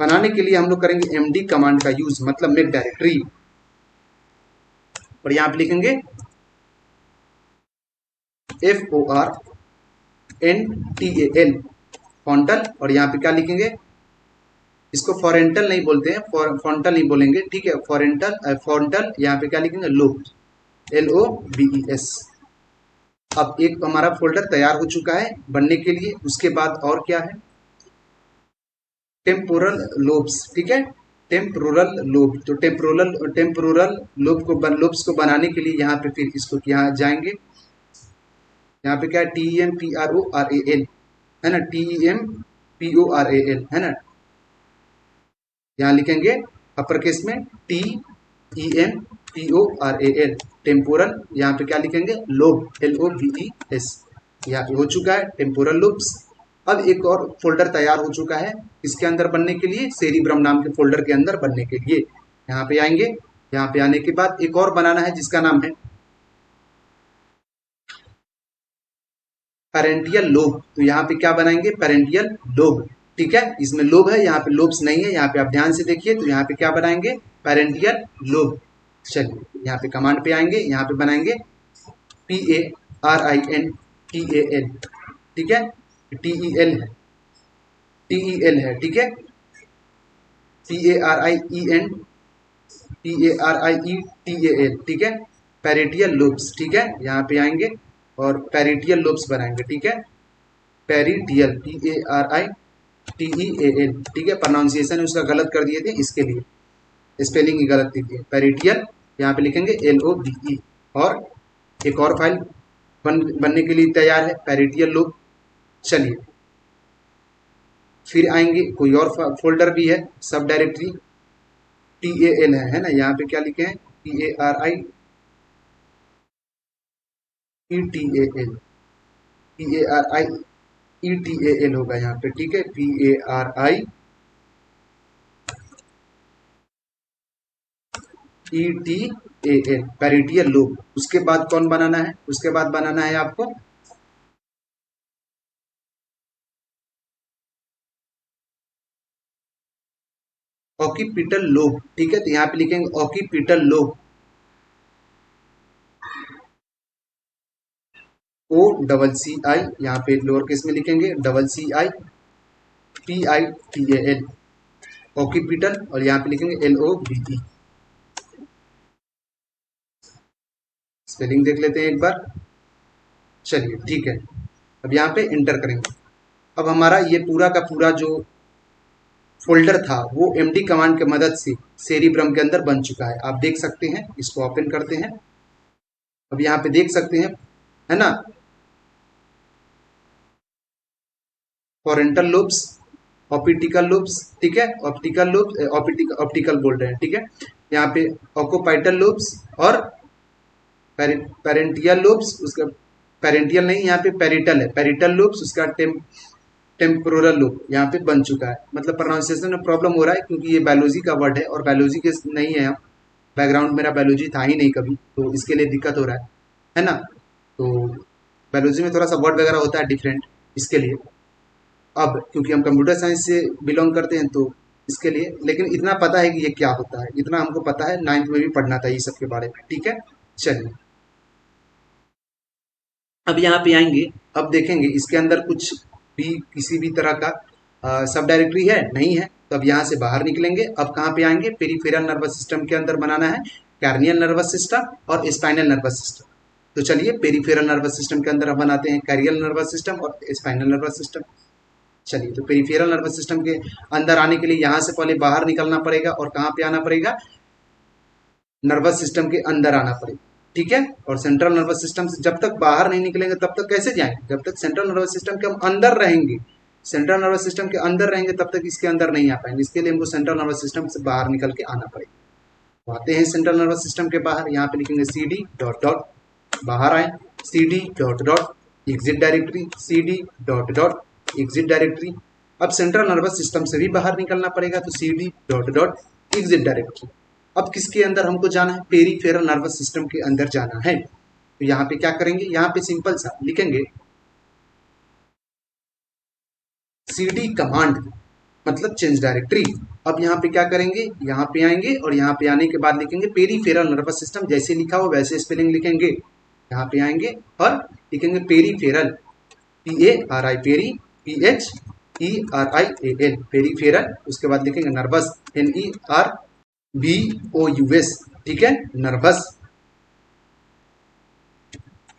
बनाने के लिए हम लोग करेंगे एमडी कमांड का यूज, मतलब मेक डायरेक्टरी, और यहां पे लिखेंगे FORNTAL फ्रंटल, और यहाँ पे क्या लिखेंगे, इसको फॉरेंटल नहीं बोलते हैं, फ्रंटल नहीं बोलेंगे, ठीक है, फ्रंटल यहाँ पे क्या लिखेंगे, लोब, LOBES। अब एक हमारा फोल्डर तैयार हो चुका है बनने के लिए। उसके बाद और क्या है, टेम्पोरल लोब्स, ठीक है, टेम्पोरल लोब। तो टेम्पोरल लोब्स को बनाने के लिए यहाँ पे फिर इसको यहाँ जाएंगे, यहाँ पे क्या है, TEMPRORAL है ना, TEMPORAL है ना, यहाँ लिखेंगे अपर केस में TEMPORAL टेम्पोरल, यहाँ पे क्या लिखेंगे, लोब, LOBES। यहाँ पे हो चुका है टेम्पोरल लोब्स। अब एक और फोल्डर तैयार हो चुका है इसके अंदर बनने के लिए, सेरिब्रम नाम के फोल्डर के अंदर बनने के लिए। यहाँ पे आएंगे, यहाँ पे आने के बाद एक और बनाना है जिसका नाम है पेरेंटियल लोब। तो यहाँ पे क्या बनाएंगे, पेरेंटियल लोब, ठीक है, इसमें लोब है, यहाँ पे लोब्स नहीं है, यहाँ पे आप ध्यान से देखिए। तो यहाँ पे क्या बनाएंगे, पेरेंटियल लोब। चलिए यहाँ पे कमांड पे आएंगे, यहाँ पे बनाएंगे PARINTAL, ठीक है, TEL है, TEL है, ठीक है, PARIETAL, ठीक है, पेरिटियल लोब्स, ठीक है। यहाँ पे आएंगे और पेरिटियल लोब्स बनाएंगे, ठीक है, पेरिटियल, PARITEAL, ठीक है, प्रोनाउंसिएशन उसका गलत कर दिए थे, इसके लिए स्पेलिंग ही गलत थी, पेरिटियल। यहाँ पे लिखेंगे LOBE। और एक और फाइल बनने के लिए तैयार है, पेरिटियल लोब। चलिए फिर आएंगे, कोई और फोल्डर भी है, सब डायरेक्टरी TAL है ना, यहाँ पे क्या लिखे हैं, PARIETAL, PARIETAL होगा यहाँ पे, ठीक है, PARIETAL पेरिटियल लोब। उसके बाद कौन बनाना है, उसके बाद बनाना है आपको ऑक्यूपिटल लोब, ठीक है। तो यहाँ पे लिखेंगे ऑक्यूपिटल लोब, OCCI, यहाँ पे लोअर केस में लिखेंगे CCIPITAL ऑक्यूपिटल, और यहाँ पे लिखेंगे LOBE। स्पेलिंग देख लेते हैं एक बार। चलिए ठीक है, अब यहाँ पे इंटर करेंगे। अब हमारा ये पूरा का पूरा जो फोल्डर था वो MD कमांड की मदद से सेरिब्रम के अंदर बन चुका है, आप देख सकते हैं। इसको ओपन करते हैं। अब यहाँ पे देख सकते हैं, है ना, फॉरेंटल लोब्स, ऑप्टिकल लोब्स, ठीक है, ऑप्टिकल लोब्स, ऑप्टिकल बोल रहे हैं, ठीक है। यहाँ पे ऑक्यूपाइटल लोब्स और पेरेंटियल लोब्स, उसका पेरेंटियल नहीं, यहाँ पे पेरिटल है, पेरिटल लोब्स, उसका टेम्पोरल लोब यहाँ पे बन चुका है। मतलब प्रोनाउंसिएशन में प्रॉब्लम हो रहा है क्योंकि ये बायोलॉजी का वर्ड है और बायोलॉजी के नहीं है, बैकग्राउंड मेरा बायोलॉजी था ही नहीं कभी, तो इसके लिए दिक्कत हो रहा है ना। तो बायोलॉजी में थोड़ा सा वर्ड वगैरह होता है डिफरेंट, इसके लिए। अब क्योंकि हम कंप्यूटर साइंस से बिलोंग करते हैं तो इसके लिए, लेकिन इतना पता है कि ये क्या होता है, इतना हमको पता है, 9th में भी पढ़ना था ये सब के बारे में, ठीक है। चलिए अब यहाँ पे आएंगे, अब देखेंगे इसके अंदर कुछ भी किसी भी तरह का सब डायरेक्टरी है नहीं है, तो अब यहाँ से बाहर निकलेंगे। अब कहाँ पे आएंगे, पेरिफेरल नर्वस सिस्टम के अंदर बनाना है कैर्नियल नर्वस सिस्टम और स्पाइनल नर्वस सिस्टम। तो चलिए पेरिफेरल नर्वस सिस्टम के अंदर हम बनाते हैं कैरियल नर्वस सिस्टम और स्पाइनल नर्वस सिस्टम। चलिए तो पेरिफेरल नर्वस सिस्टम के अंदर आने के लिए यहाँ से पहले बाहर निकलना पड़ेगा और कहाँ पे आना पड़ेगा, नर्वस सिस्टम के अंदर आना पड़ेगा, ठीक है। और सेंट्रल नर्वस सिस्टम से जब तक बाहर नहीं निकलेंगे तब तक कैसे जाएंगे, जब तक सेंट्रल नर्वस सिस्टम के हम अंदर रहेंगे, सेंट्रल नर्वस सिस्टम के अंदर रहेंगे तब तक इसके अंदर नहीं आ पाएंगे। इसके लिए हमको सेंट्रल नर्वस सिस्टम से बाहर निकल के आना पड़ेगा। तो आते हैं सेंट्रल नर्वस सिस्टम के बाहर, यहाँ पे लिखेंगे CD डॉट डॉट, बाहर आए CD dot dot exit directory, CD dot dot exit directory. अब सेंट्रल नर्वस सिस्टम से भी बाहर निकलना पड़ेगा, तो CD dot dot exit directory. अब किसके अंदर हमको जाना है, पेरीफेरल नर्वस सिस्टम के अंदर जाना है। तो यहाँ पे क्या करेंगे, यहाँ पे सिंपल सा लिखेंगे cd कमांड, मतलब चेंज डायरेक्टरी। अब यहाँ पे क्या करेंगे, यहाँ पे आएंगे और यहाँ पे आने के बाद लिखेंगे पेरीफेरल नर्वस सिस्टम, जैसे लिखा हो वैसे स्पेलिंग लिखेंगे। यहाँ पे आएंगे और लिखेंगे peripheral, PARI peri, PHERIAL peripheral. उसके बाद लिखेंगे नर्वस, NERVOUS, ठीक है, नर्वस।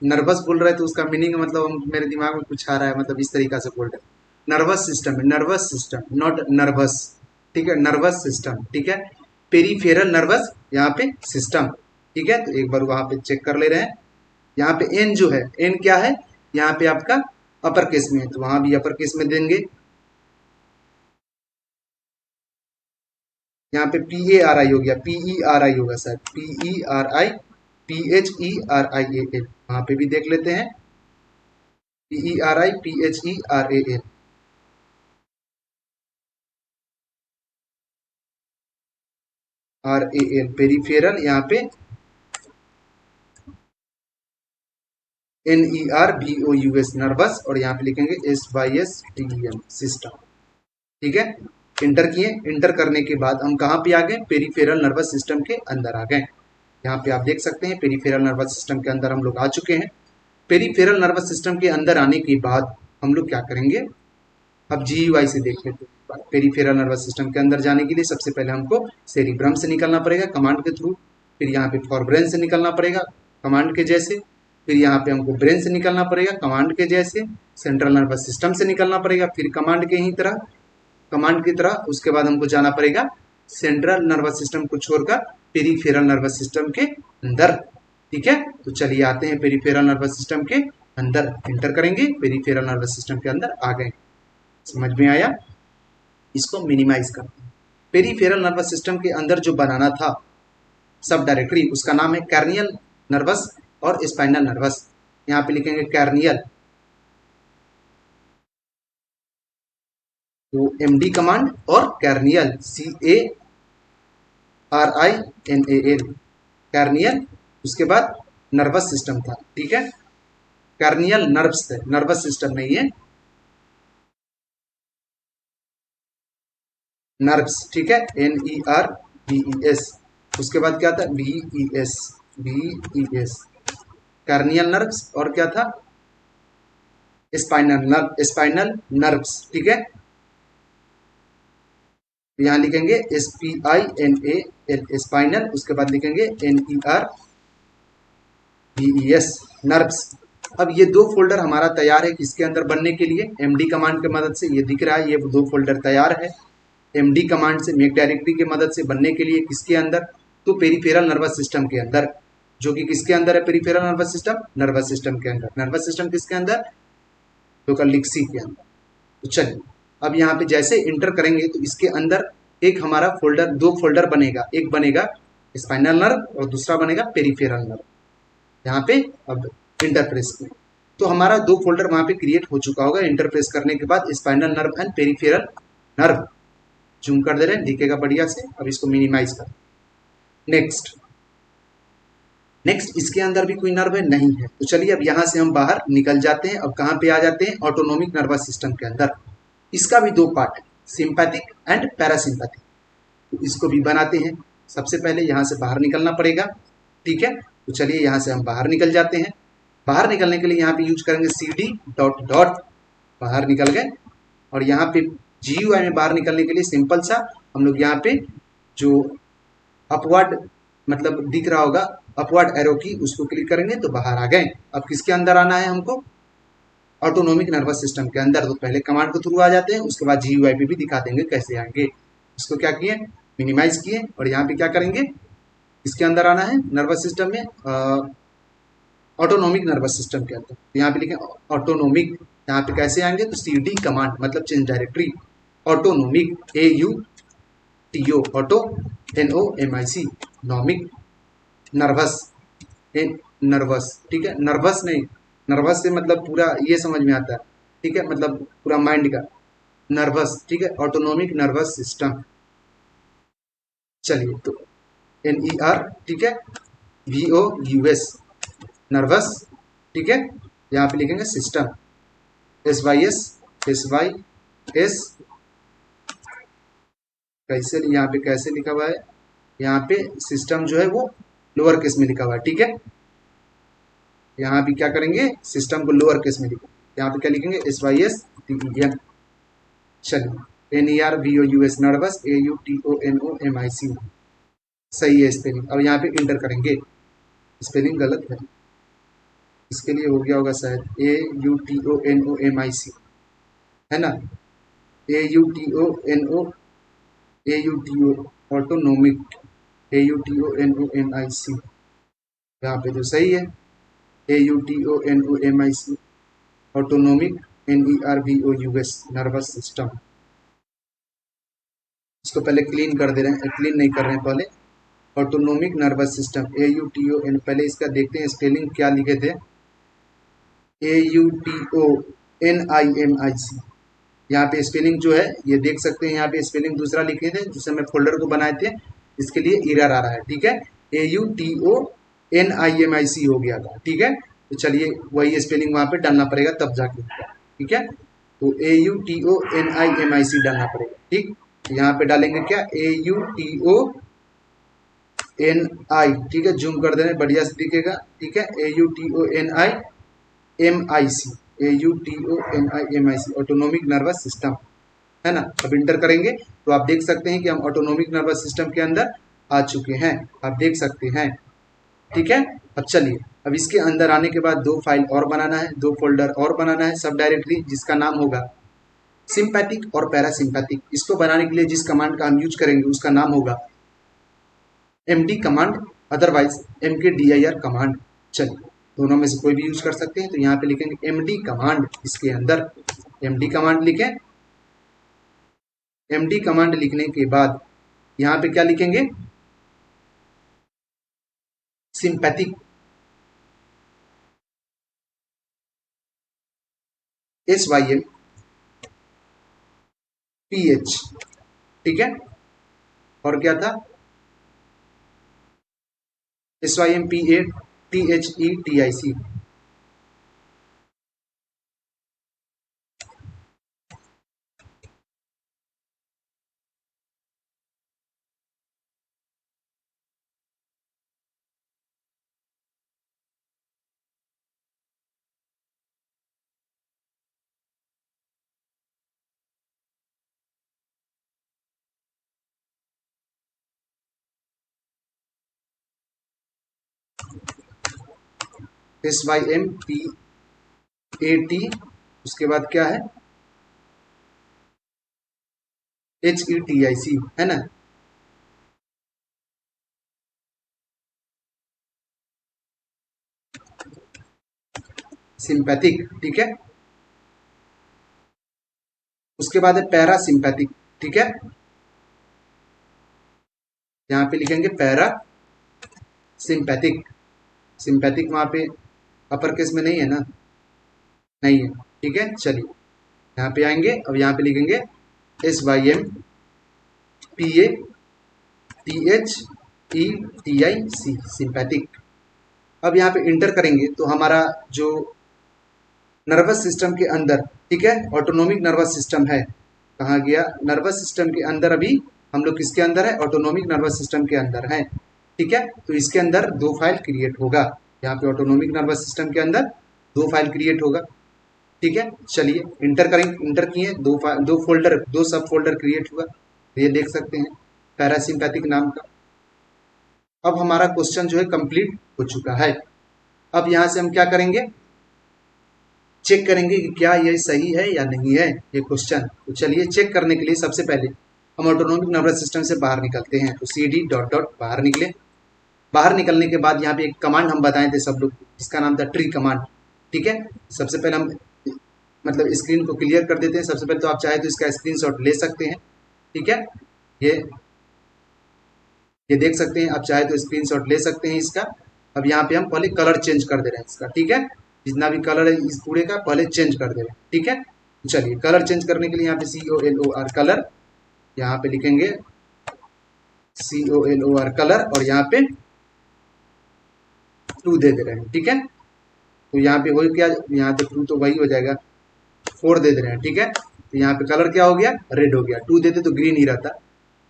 नर्वस बोल रहे हैं तो उसका मीनिंग मतलब मेरे दिमाग में कुछ आ रहा है, मतलब इस तरीका से बोल रहे हैं। नर्वस सिस्टम है, नर्वस सिस्टम, नॉट नर्वस, ठीक है, नर्वस सिस्टम, ठीक है। पेरीफेरल नर्वस यहाँ पे सिस्टम, ठीक है। तो एक बार वहां पे चेक कर ले रहे हैं। यहाँ पे एन जो है, एन क्या है, यहाँ पे आपका अपर केस में है, तो वहां भी अपर केस में देंगे। यहाँ पे PARI हो गया, PERI होगा शायद, PERI, PHERIAL, वहां पे भी देख लेते हैं, PERI, PHERAL। RAL पेरीफेरल, यहाँ पे NERVOUS नर्वस, और यहाँ पे लिखेंगे SYSTEM सिस्टम, ठीक है। इंटर किए, इंटर करने के बाद हम कहाँ पे आ गए, पेरीफेरल नर्वस सिस्टम के अंदर आ गए। यहाँ पे आप देख सकते हैं पेरीफेरल नर्वस सिस्टम के अंदर हम लोग आ चुके हैं। पेरीफेरल नर्वस सिस्टम के अंदर आने के बाद हम लोग क्या करेंगे, अब GUI से देख लेते हैं। पेरीफेरल नर्वस सिस्टम के अंदर जाने के लिए सबसे पहले हमको सेरिब्रम से निकलना पड़ेगा कमांड के थ्रू, फिर यहाँ पे फॉरब्रेन से निकलना पड़ेगा कमांड के जैसे, फिर यहाँ पे हमको ब्रेन से निकलना पड़ेगा कमांड के जैसे, सेंट्रल नर्वस सिस्टम से निकलना पड़ेगा फिर कमांड के ही तरह, कमांड की तरह। उसके बाद हमको जाना पड़ेगा सेंट्रल नर्वस सिस्टम को छोड़कर पेरीफेरल नर्वस सिस्टम के अंदर, ठीक है। तो चलिए आते हैं पेरीफेरल नर्वस सिस्टम के अंदर, इंटर करेंगे, पेरीफेरल नर्वस सिस्टम के अंदर आ गए। समझ में आया, इसको मिनिमाइज करते हैं। पेरीफेरल नर्वस सिस्टम के अंदर जो बनाना था सब डायरेक्टरी, उसका नाम है कैर्नियल नर्वस और स्पाइनल नर्वस। यहाँ पे लिखेंगे कैर्नियल, तो MD कमांड, और कैर्नियल CARINAL कैर्नियल। उसके बाद नर्वस सिस्टम था, ठीक है, कैर्नियल नर्व्स थे, नर्वस सिस्टम नहीं है, नर्व्स, ठीक है, NERVES। उसके बाद क्या था, VES कार्नियल नर्व्स, और क्या था, स्पाइनल नर्व्स, ठीक है। यहाँ लिखेंगे SPINAL स्पाइनल, उसके बाद लिखेंगे NERVES नर्व्स। अब ये दो फोल्डर हमारा तैयार है किसके अंदर बनने के लिए, MD कमांड की मदद से। ये दिख रहा है, ये दो फोल्डर तैयार है MD कमांड से, मेक डायरेक्टरी की मदद से बनने के लिए किसके अंदर, तो पेरीफेरल नर्वस सिस्टम के अंदर, जो कि किसके अंदर है, पेरीफेरल नर्वस सिस्टम के अंदर। नर्वस सिस्टम किसके अंदर, लोकल लिक्सी के अंदर। तो चलिए अब यहाँ पे जैसे इंटर करेंगे तो इसके अंदर एक हमारा फोल्डर, दो फोल्डर बनेगा, एक बनेगा स्पाइनल नर्व और दूसरा बनेगा पेरीफेरल नर्व। यहाँ पे अब इंटर प्रेस किए तो हमारा दो फोल्डर वहां पे क्रिएट हो चुका होगा। इंटर प्रेस करने के बाद spinal nerve and peripheral nerve, zoom कर दे रहे हैं, दिखेगा बढ़िया से। अब इसको मिनिमाइज कर, नेक्स्ट इसके अंदर भी कोई नर्व है नहीं है, तो चलिए अब यहाँ से हम बाहर निकल जाते हैं। अब कहाँ पे आ जाते हैं, ऑटोनोमिक नर्वस सिस्टम के अंदर। इसका भी दो पार्ट है, सिंपैथिक एंड पैरासिम्पैथिक, तो इसको भी बनाते हैं। सबसे पहले यहाँ से बाहर निकलना पड़ेगा, ठीक है। तो चलिए यहाँ से हम बाहर निकल जाते हैं। बाहर निकलने के लिए यहाँ पे यूज करेंगे CD डॉट डॉट, बाहर निकल गए। और यहाँ पे GUI में बाहर निकलने के लिए सिंपल सा हम लोग यहाँ पे जो अपवर्ड मतलब दिख रहा होगा अपवर्ड एरो की, उसको क्लिक करेंगे तो बाहर आ गए। अब किसके अंदर आना है हमको, ऑटोनोमिक नर्वस सिस्टम के अंदर। तो पहले कमांड के थ्रू आ जाते हैं, उसके बाद GUI पे भी दिखा देंगे कैसे आएंगे। इसको क्या किए, मिनिमाइज किए, और यहाँ पे क्या करेंगे, इसके अंदर आना है नर्वस सिस्टम में, ऑटोनोमिक नर्वस सिस्टम के अंदर। यहाँ पे लिखे ऑटोनोमिक, यहाँ पे कैसे आएंगे, तो CD कमांड मतलब change directory, autonomic AUTO auto NOMIC nomic, nervous nervous, ठीक है, नर्वस नहीं, नर्वस से मतलब पूरा ये समझ में आता है, ठीक है, मतलब पूरा माइंड का नर्वस, ठीक है, ऑटोनोमिक नर्वस सिस्टम। चलिए तो NER, ठीक है, VOUS नर्वस, ठीक है। यहाँ पे लिखेंगे सिस्टम, SYS कैसे, यहाँ पे कैसे लिखा हुआ है, यहाँ पे सिस्टम जो है वो लोअर केस में लिखा हुआ है, ठीक है। यहाँ भी क्या करेंगे, सिस्टम को लोअर केस में लिखेंगे, यहाँ पे क्या लिखेंगे, SYSTEM, चलिए NERVOUS नर्वस, AUTONOMIC, सही है स्पेलिंग। अब यहाँ पे इंटर करेंगे, स्पेलिंग गलत है, इसके लिए हो गया होगा शायद, AUTONOMIC, है ना, AUTO ऑटोनोमिक, AUTONOMIC, यहाँ पे तो सही है, AUTONOMIC autonomic, NERVOUS nervous system. इसको पहले क्लीन कर दे रहे हैं, क्लीन नहीं कर रहे हैं पहले, ऑटोनोमिक नर्वस सिस्टम, AUTON, पहले इसका देखते हैं स्पेलिंग क्या लिखे थे, AUTONIMIC, यहाँ पे स्पेलिंग जो है ये देख सकते हैं, यहाँ पे स्पेलिंग दूसरा लिखे थे जिससे मैं फोल्डर को बनाए थे, इसके लिए एरर आ रहा है, ठीक है, AUTONIMIC हो गया था, ठीक है। तो चलिए वही स्पेलिंग वहाँ पे डालना पड़ेगा तब जाके, ठीक है, तो AUTONIMIC डालना पड़ेगा, ठीक। यहाँ पे डालेंगे क्या, AUTONI, ठीक है, जूम कर देने बढ़िया से दिखेगा, ठीक है, AUTONIMIC ऑटोनोमिक नर्वस सिस्टम, है ना। अब इंटर करेंगे तो आप देख सकते हैं कि हम ऑटोनोमिक नर्वस सिस्टम के अंदर आ चुके हैं, आप देख सकते हैं, ठीक है। अब चलिए, अब इसके अंदर आने के बाद दो फाइल और बनाना है, दो फोल्डर और बनाना है सब डायरेक्टली, जिसका नाम होगा सिंपैथिक और पैरासिम्पैथिक। इसको बनाने के लिए जिस कमांड का हम यूज करेंगे उसका नाम होगा MD command, otherwise MKDIR command. चलिए दोनों में से कोई भी यूज कर सकते हैं, तो यहाँ पे लिखेंगे MD कमांड, इसके अंदर MD कमांड लिखें। MD कमांड लिखने के बाद यहाँ पे क्या लिखेंगे, सिंपैथिक, SYMPH, ठीक है, और क्या था, SYMPATHETIC, SYMPAT, उसके बाद क्या है, HETIC, है ना। सिंपैथिक, ठीक है, उसके बाद है पैरासिम्पैथिक, ठीक है, यहाँ पे लिखेंगे पैरा सिंपैथिक, सिंपैथिक वहाँ पे अपर केस में नहीं है ना, नहीं है, ठीक है। चलिए यहाँ पे आएंगे, अब यहाँ पे लिखेंगे SYMPATHETIC सिंपैथिक। अब यहाँ पे इंटर करेंगे तो हमारा जो नर्वस सिस्टम के अंदर, ठीक है, ऑटोनोमिक नर्वस सिस्टम है, कहाँ गया, नर्वस सिस्टम के अंदर अभी हम लोग किसके अंदर है, ऑटोनोमिक नर्वस सिस्टम के अंदर है, ठीक है। तो इसके अंदर दो फाइल क्रिएट होगा, यहाँ पे ऑटोनोमिक नर्वस सिस्टम के अंदर दो फाइल क्रिएट होगा, ठीक है। चलिए इंटर करेंगे, इंटर किए, दो फोल्डर, दो सब फोल्डर क्रिएट हुआ, तो ये देख सकते हैं पैरासिम्पैथिक नाम का। अब हमारा क्वेश्चन जो है कंप्लीट हो चुका है। अब यहाँ से हम क्या करेंगे, चेक करेंगे कि क्या ये सही है या नहीं है ये क्वेश्चन। तो चलिए चेक करने के लिए सबसे पहले हम ऑटोनोमिक नर्वस सिस्टम से बाहर निकलते हैं, तो CD डॉट डॉट बाहर निकले। बाहर निकलने के बाद यहाँ पे एक कमांड हम बताए थे सब लोग, इसका नाम था ट्री कमांड, ठीक है। सबसे पहले हम मतलब स्क्रीन को क्लियर कर देते हैं। सबसे पहले तो आप चाहे तो इसका स्क्रीनशॉट ले सकते हैं, ठीक है, ये देख सकते हैं, आप चाहे तो स्क्रीनशॉट ले सकते हैं इसका। अब यहाँ पे हम पहले कलर चेंज कर दे रहे हैं इसका, ठीक है, जितना भी कलर है इस पूरे का पहले चेंज कर दे रहे हैं, ठीक है। चलिए कलर चेंज करने के लिए यहाँ पे COLOR कलर, यहाँ पे लिखेंगे COLOR कलर, और यहाँ पे 2 दे दे रहे हैं। ठीक है, तो यहाँ पे वही क्या, यहाँ पे 2 तो वही हो जाएगा, 4 दे दे रहे हैं। ठीक है, तो यहाँ पे कलर क्या हो गया, रेड हो गया। 2 देते तो ग्रीन ही रहता।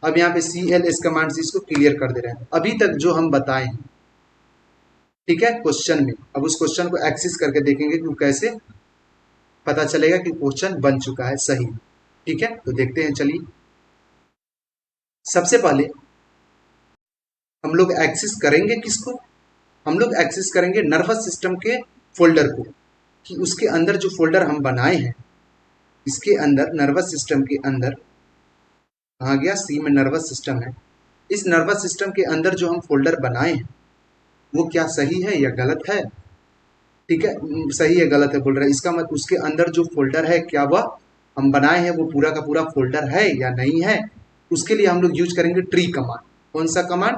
अब यहाँ पे CLS कमांड से इसको क्लियर कर दे रहे हैं। अभी तक जो हम बताए हैं, ठीक है, क्वेश्चन में, अब उस क्वेश्चन को एक्सेस करके देखेंगे कि कैसे पता चलेगा कि क्वेश्चन बन चुका है सही। ठीक है, तो देखते हैं, चलिए। सबसे पहले हम लोग एक्सेस करेंगे किसको, हम लोग एक्सेस करेंगे नर्वस सिस्टम के फोल्डर को, कि उसके अंदर जो फोल्डर हम बनाए हैं, इसके अंदर नर्वस सिस्टम के अंदर, कहाँ गया, सी में नर्वस सिस्टम है, इस नर्वस सिस्टम के अंदर जो हम फोल्डर बनाए हैं वो क्या सही है या गलत है। ठीक है, सही है गलत है बोल रहा है, इसका मतलब उसके अंदर जो फोल्डर है क्या वह हम बनाए हैं वो पूरा का पूरा फोल्डर है या नहीं है। उसके लिए हम लोग यूज करेंगे ट्री कमांड। कौन सा कमांड,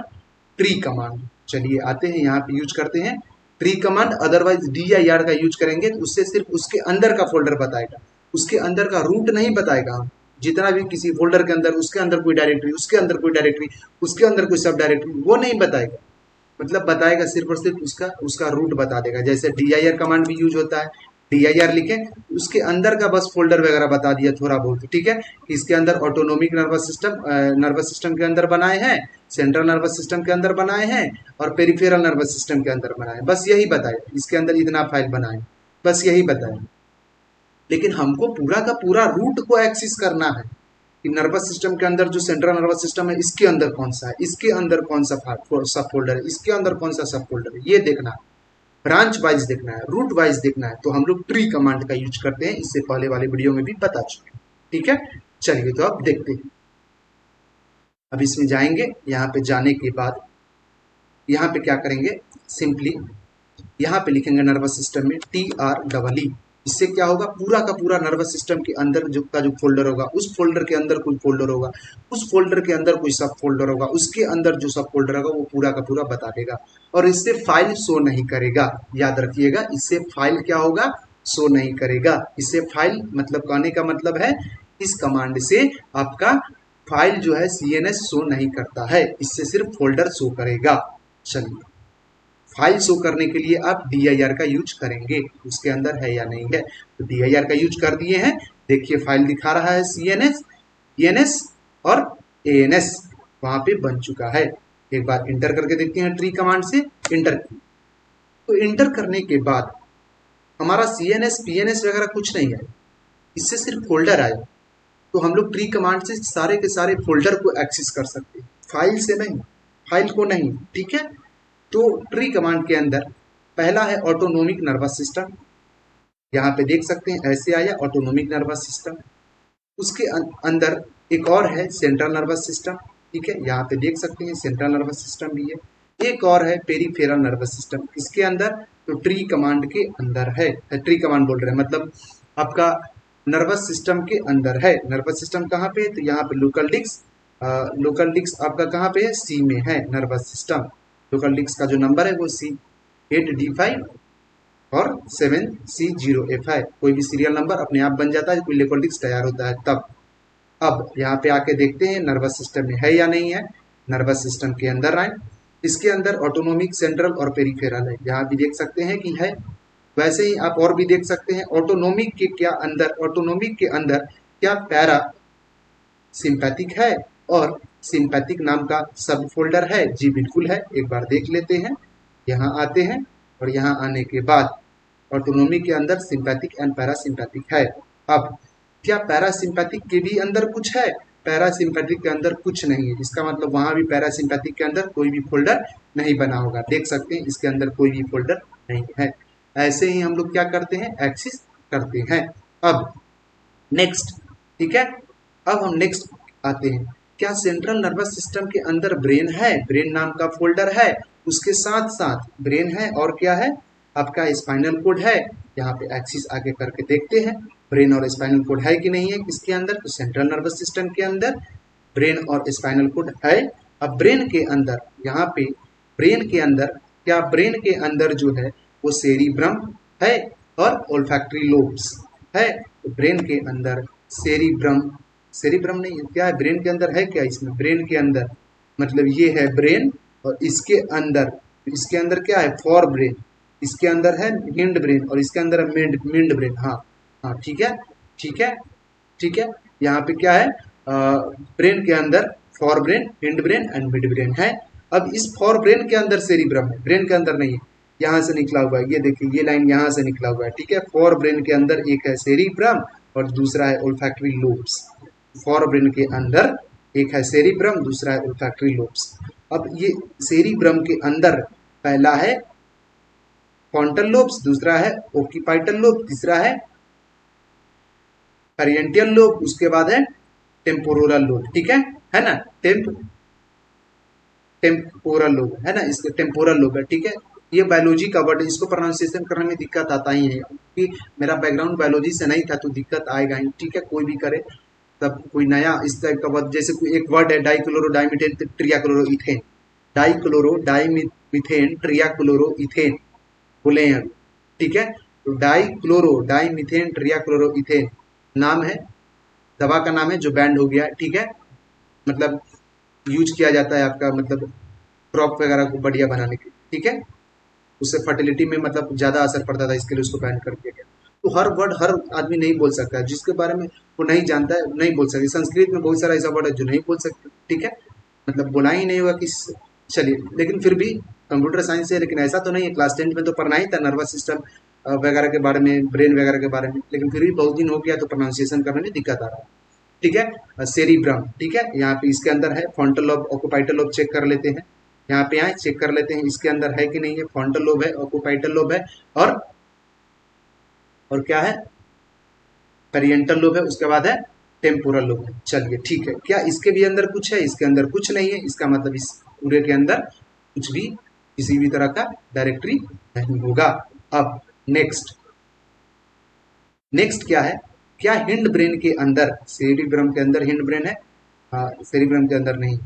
ट्री कमांड। चलिए आते हैं यहाँ पे, यूज करते हैं ट्री कमांड। अदरवाइज dir का यूज करेंगे तो उससे सिर्फ उसके अंदर का फोल्डर बताएगा, उसके अंदर का रूट नहीं बताएगा। हम जितना भी किसी फोल्डर के अंदर, उसके अंदर कोई डायरेक्टरी, उसके अंदर कोई डायरेक्टरी, उसके अंदर कोई सब डायरेक्टरी, वो नहीं बताएगा। मतलब बताएगा सिर्फ और सिर्फ उसका उसका रूट बता देगा। जैसे dir कमांड भी यूज होता है, dir लिखे उसके अंदर का बस फोल्डर वगैरह बता दिया थोड़ा बहुत। ठीक है, इसके अंदर ऑटोनोमिक नर्वस सिस्टम के अंदर बनाए हैं, सेंट्रल नर्वस सिस्टम के अंदर बनाए हैं, और पेरिफेरल नर्वस सिस्टम के अंदर बनाए हैं, बस यही बताए। इसके अंदर इतना फाइल बनाए, बस यही बताए। लेकिन हमको पूरा का पूरा रूट को एक्सेस करना है कि नर्वस सिस्टम के अंदर जो सेंट्रल नर्वस सिस्टम है इसके अंदर कौन सा है, इसके अंदर कौन सा सब फोल्डर है, इसके अंदर कौन सा सब फोल्डर है, ये देखना है। ब्रांच वाइज देखना है, रूट वाइज देखना है, तो हम लोग ट्री कमांड का यूज करते हैं। इससे पहले वाले वीडियो में भी बता चुके। ठीक है, चलिए तो अब देखते हैं। अब इसमें जाएंगे, यहाँ पे जाने के बाद यहाँ पे क्या करेंगे, सिंपली यहाँ पे लिखेंगे नर्वस सिस्टम में TREE। इससे क्या होगा, पूरा का पूरा नर्वस सिस्टम के अंदर जो फोल्डर होगा, उस फोल्डर के अंदर कोई फोल्डर होगा, उस फोल्डर के अंदर कोई सब फोल्डर होगा, उसके अंदर जो सब फोल्डर होगा वो पूरा का पूरा बता देगा। और इससे फाइल शो नहीं करेगा, याद रखिएगा, इससे फाइल क्या होगा, शो नहीं करेगा। इससे फाइल मतलब कहने का मतलब है, इस कमांड से आपका फाइल जो है CNS शो नहीं करता है, इससे सिर्फ फोल्डर शो करेगा। चलिए, फाइल शो करने के लिए आप dir का यूज करेंगे, उसके अंदर है या नहीं है, तो dir का यूज कर दिए हैं। देखिए फाइल दिखा रहा है CNS, ENS और ANS वहां पे बन चुका है। एक बार इंटर करके देखते हैं ट्री कमांड से, इंटर की तो इंटर करने के बाद हमारा CNS PNS वगैरह कुछ नहीं है, इससे सिर्फ फोल्डर आया। तो हम लोग ट्री कमांड से सारे के सारे फोल्डर को एक्सेस कर सकते हैं, फाइल से नहीं, फाइल को नहीं। ठीक है, तो ट्री कमांड के अंदर पहला है ऑटोनोमिक नर्वस सिस्टम, यहाँ पे देख सकते हैं ऐसे आया ऑटोनोमिक नर्वस सिस्टम। उसके अंदर एक और है सेंट्रल नर्वस सिस्टम। ठीक है, यहाँ पे देख सकते हैं सेंट्रल नर्वस सिस्टम भी है। एक और है पेरिफेरल नर्वस सिस्टम, इसके अंदर तो ट्री कमांड के अंदर है, ट्री कमांड बोल रहे हैं मतलब आपका नर्वस सिस्टम के अंदर है। नर्वस सिस्टम कहाँ पे है, तो यहाँ पे लोकल डिस्क आपका कहाँ पे है, सी में है नर्वस सिस्टम। लोकल डिस्क का जो नंबर है वो C8D5 और 7C0F है। कोई भी सीरियल नंबर अपने आप बन जाता है, कोई लोकल डिस्क तैयार होता है तब। अब यहाँ पे आके देखते हैं नर्वस सिस्टम में है या नहीं है। नर्वस सिस्टम के अंदर आए, इसके अंदर ऑटोनोमिक, सेंट्रल और पेरिफेरल है, यहाँ भी देख सकते हैं कि है। वैसे ही आप और भी देख सकते हैं ऑटोनोमिक के अंदर क्या पैरा सिंपैथिक है और सिंपैथिक नाम का सब फोल्डर है। जी बिल्कुल है, एक बार देख लेते हैं। यहाँ आते हैं और यहाँ आने के बाद ऑटोनोमिक के अंदर सिंपैथिक एंड पैरासिम्पैथिक है। अब क्या पैरासिम्पैथिक के भी अंदर कुछ है, पैरासिम्पैथिक के अंदर कुछ नहीं है, इसका मतलब वहां भी पैरासिम्पैथिक के अंदर कोई भी फोल्डर नहीं बना होगा। देख सकते हैं इसके अंदर कोई भी फोल्डर नहीं है। ऐसे ही हम लोग क्या करते हैं, एक्सेस करते हैं। अब नेक्स्ट, ठीक है, अब हम नेक्स्ट आते हैं। क्या सेंट्रल नर्वस सिस्टम के अंदर ब्रेन है, ब्रेन नाम का फोल्डर है, उसके साथ साथ ब्रेन है और क्या है आपका स्पाइनल कोड है। यहाँ पे एक्सिस आगे करके देखते हैं ब्रेन और स्पाइनल कोड है कि नहीं है किसके अंदर, तो सेंट्रल नर्वस सिस्टम के अंदर ब्रेन और स्पाइनल कोड है। अब ब्रेन के अंदर, यहाँ पे ब्रेन के अंदर क्या, ब्रेन के अंदर जो है वो सेरिब्रम है और ओल्फैक्टरी लोब्स है। तो ब्रेन के अंदर सेरिब्रम नहीं है, क्या है ब्रेन के अंदर है क्या, इसमें ब्रेन के अंदर मतलब ये है ब्रेन, और इसके अंदर क्या है, फॉर ब्रेन, इसके अंदर है हिंड ब्रेन, और इसके अंदर है मिड ब्रेन। हाँ हाँ, ठीक है ठीक है ठीक है। यहाँ पे क्या है, ब्रेन के अंदर for brain, hind brain and mid brain है। अब इस फॉर ब्रेन के अंदर सेरिब्रम है, ब्रेन के अंदर नहीं है, यहाँ से निकला हुआ है, ये देखिए ये लाइन यहाँ से निकला हुआ है, ठीक है। फॉर ब्रेन के अंदर एक है सेरिब्रम और दूसरा है ओल्फैक्टरी लोब्स। फॉर ब्रेन के अंदर एक है सेरिब्रम, दूसरा है ओल्फैक्टरी लोब्स। अब ये सेरिब्रम के अंदर पहला है फ्रंटल लोब्स, दूसरा है ओक्सीपाइटल लोब, तीसरा है पेरियंटल लोब, उसके बाद है टेम्पोरल लोब, ठीक है ना। टेम्पोरल लोब है ना, इसके टेम्पोरल लोब है, ठीक है। ये बायोलॉजी का वर्ड है, इसको प्रोनाउंसिएशन करने में दिक्कत आता ही है, क्योंकि मेरा बैकग्राउंड बायोलॉजी से नहीं था तो दिक्कत आएगा ही, ठीक है। कोई भी करे तब कोई नया इस टाइप का वर्ड, जैसे कोई एक वर्ड है डाइक्लोरो डाइमिथेन ट्रियाक्लोरो इथेन, डाइक्लोरो डाइमिथेन ट्रियाक्लोरो इथेन बोले हैं, ठीक है। तो डाइक्लोरो डाइमिथेन ट्रियाक्लोरो इथेन नाम है, दवा का नाम है जो बैंड हो गया, ठीक है। मतलब यूज किया जाता है आपका, मतलब क्रॉप वगैरह को बढ़िया बनाने के लिए, ठीक है। उससे फर्टिलिटी में मतलब ज्यादा असर पड़ता था, इसके लिए उसको बैन कर दिया गया। तो हर वर्ड हर आदमी नहीं बोल सकता है, जिसके बारे में वो नहीं जानता है नहीं बोल सकते। संस्कृत में बहुत सारा ऐसा वर्ड है जो नहीं बोल सकते, ठीक है, मतलब बोला ही नहीं होगा कि चलिए। लेकिन फिर भी कंप्यूटर साइंस है, लेकिन ऐसा तो नहीं है, क्लास 10 में तो पढ़ना ही था नर्वस सिस्टम वगैरह के बारे में, ब्रेन वगैरह के बारे में, लेकिन फिर भी बहुत दिन हो गया तो प्रोनाउंसिएशन करने में दिक्कत आ रहा है, ठीक है। सेरिब्रम, ठीक है, यहाँ पे इसके अंदर है फ्रंटल लोब, ऑक्यूपाइटल लोब चेक कर लेते हैं, यहाँ पे आए चेक कर लेते हैं इसके अंदर है कि नहीं है। फ्रंटल लोब है, ऑक्यूपाइटल लोब है, और क्या है, पेरियंटल लोब है, उसके बाद है टेम्पोरल लोब है। चलिए ठीक है, क्या इसके भी अंदर कुछ है, इसके अंदर कुछ नहीं है, इसका मतलब इस पूरे के अंदर कुछ भी किसी भी तरह का डायरेक्टरी नहीं होगा। अब नेक्स्ट क्या है, क्या हिंड ब्रेन के अंदर, सेरिब्रम के अंदर हिंड ब्रेन है, हाँ सेरिब्रम के अंदर नहीं,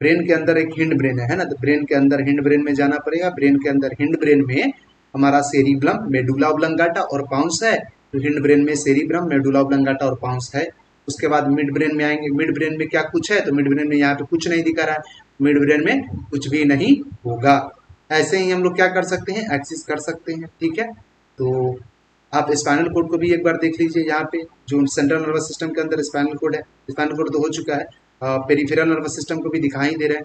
ब्रेन के अंदर एक हिंड ब्रेन है ना, तो ब्रेन के अंदर हिंड ब्रेन में जाना पड़ेगा। ब्रेन के अंदर हिंड ब्रेन में हमारा सेरिब्रम, मेडुला ऑब्लंगाटा और पाउंस है, तो हिंड ब्रेन में सेरिब्रम, मेडुला ऑब्लंगाटा और पाउंस है। उसके बाद मिड ब्रेन में आएंगे, मिड ब्रेन में क्या कुछ है, तो मिड ब्रेन में यहाँ पे कुछ नहीं दिखा रहा है, मिड ब्रेन में कुछ भी नहीं होगा। ऐसे ही हम लोग क्या कर सकते हैं, एक्सिस कर सकते हैं, ठीक है। तो आप स्पाइनल कोड को भी एक बार देख लीजिए, यहाँ पे जो सेंट्रल नर्वस सिस्टम के अंदर स्पाइनल कोड है, स्पाइनल कोड तो हो चुका है, पेरिफेरल नर्वस सिस्टम को भी दिखाई दे रहा है,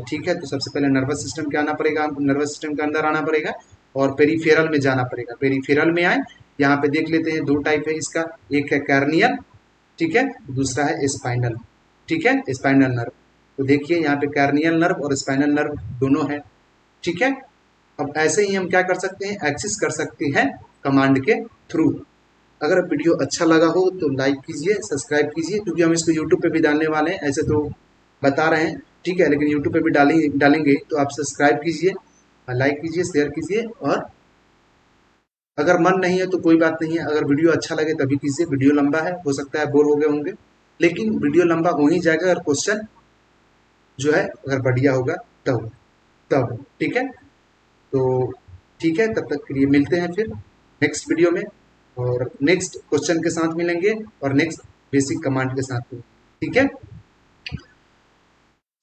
ठीक है। तो सबसे पहले नर्वस सिस्टम के आना पड़ेगा, नर्वस सिस्टम के अंदर आना पड़ेगा और पेरिफेरल में जाना पड़ेगा। पेरिफेरल में आए, यहाँ पे देख लेते हैं, दो टाइप है इसका, एक है कार्नियल, ठीक है, दूसरा है स्पाइनल, ठीक है, स्पाइनल नर्व। तो देखिए यहाँ पे कार्नियल नर्व और स्पाइनल नर्व दोनों है, ठीक है। अब ऐसे ही हम क्या कर सकते हैं, एक्सेस कर सकते हैं कमांड के थ्रू। अगर वीडियो अच्छा लगा हो तो लाइक कीजिए, सब्सक्राइब कीजिए, क्योंकि हम इसको यूट्यूब पे भी डालने वाले हैं, ऐसे तो बता रहे हैं, ठीक है, लेकिन यूट्यूब पे भी डालेंगे, तो आप सब्सक्राइब कीजिए, लाइक कीजिए, शेयर कीजिए। और अगर मन नहीं है तो कोई बात नहीं है, अगर वीडियो अच्छा लगे तभी कीजिए। वीडियो लंबा है, हो सकता है बोर हो गए होंगे, लेकिन वीडियो लंबा हो ही जाएगा अगर क्वेश्चन जो है अगर बढ़िया होगा तब ठीक है। तो ठीक है, तब तक के लिए मिलते हैं फिर नेक्स्ट वीडियो में, और नेक्स्ट क्वेश्चन के साथ मिलेंगे और नेक्स्ट बेसिक कमांड के साथ मिलेंगे, ठीक है।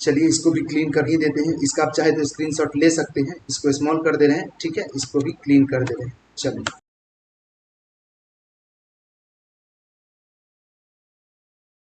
चलिए इसको भी क्लीन कर ही देते हैं, इसका आप चाहे तो स्क्रीनशॉट ले सकते हैं, इसको स्मॉल कर दे रहे हैं, ठीक है, इसको भी क्लीन कर दे रहे हैं। चलिए।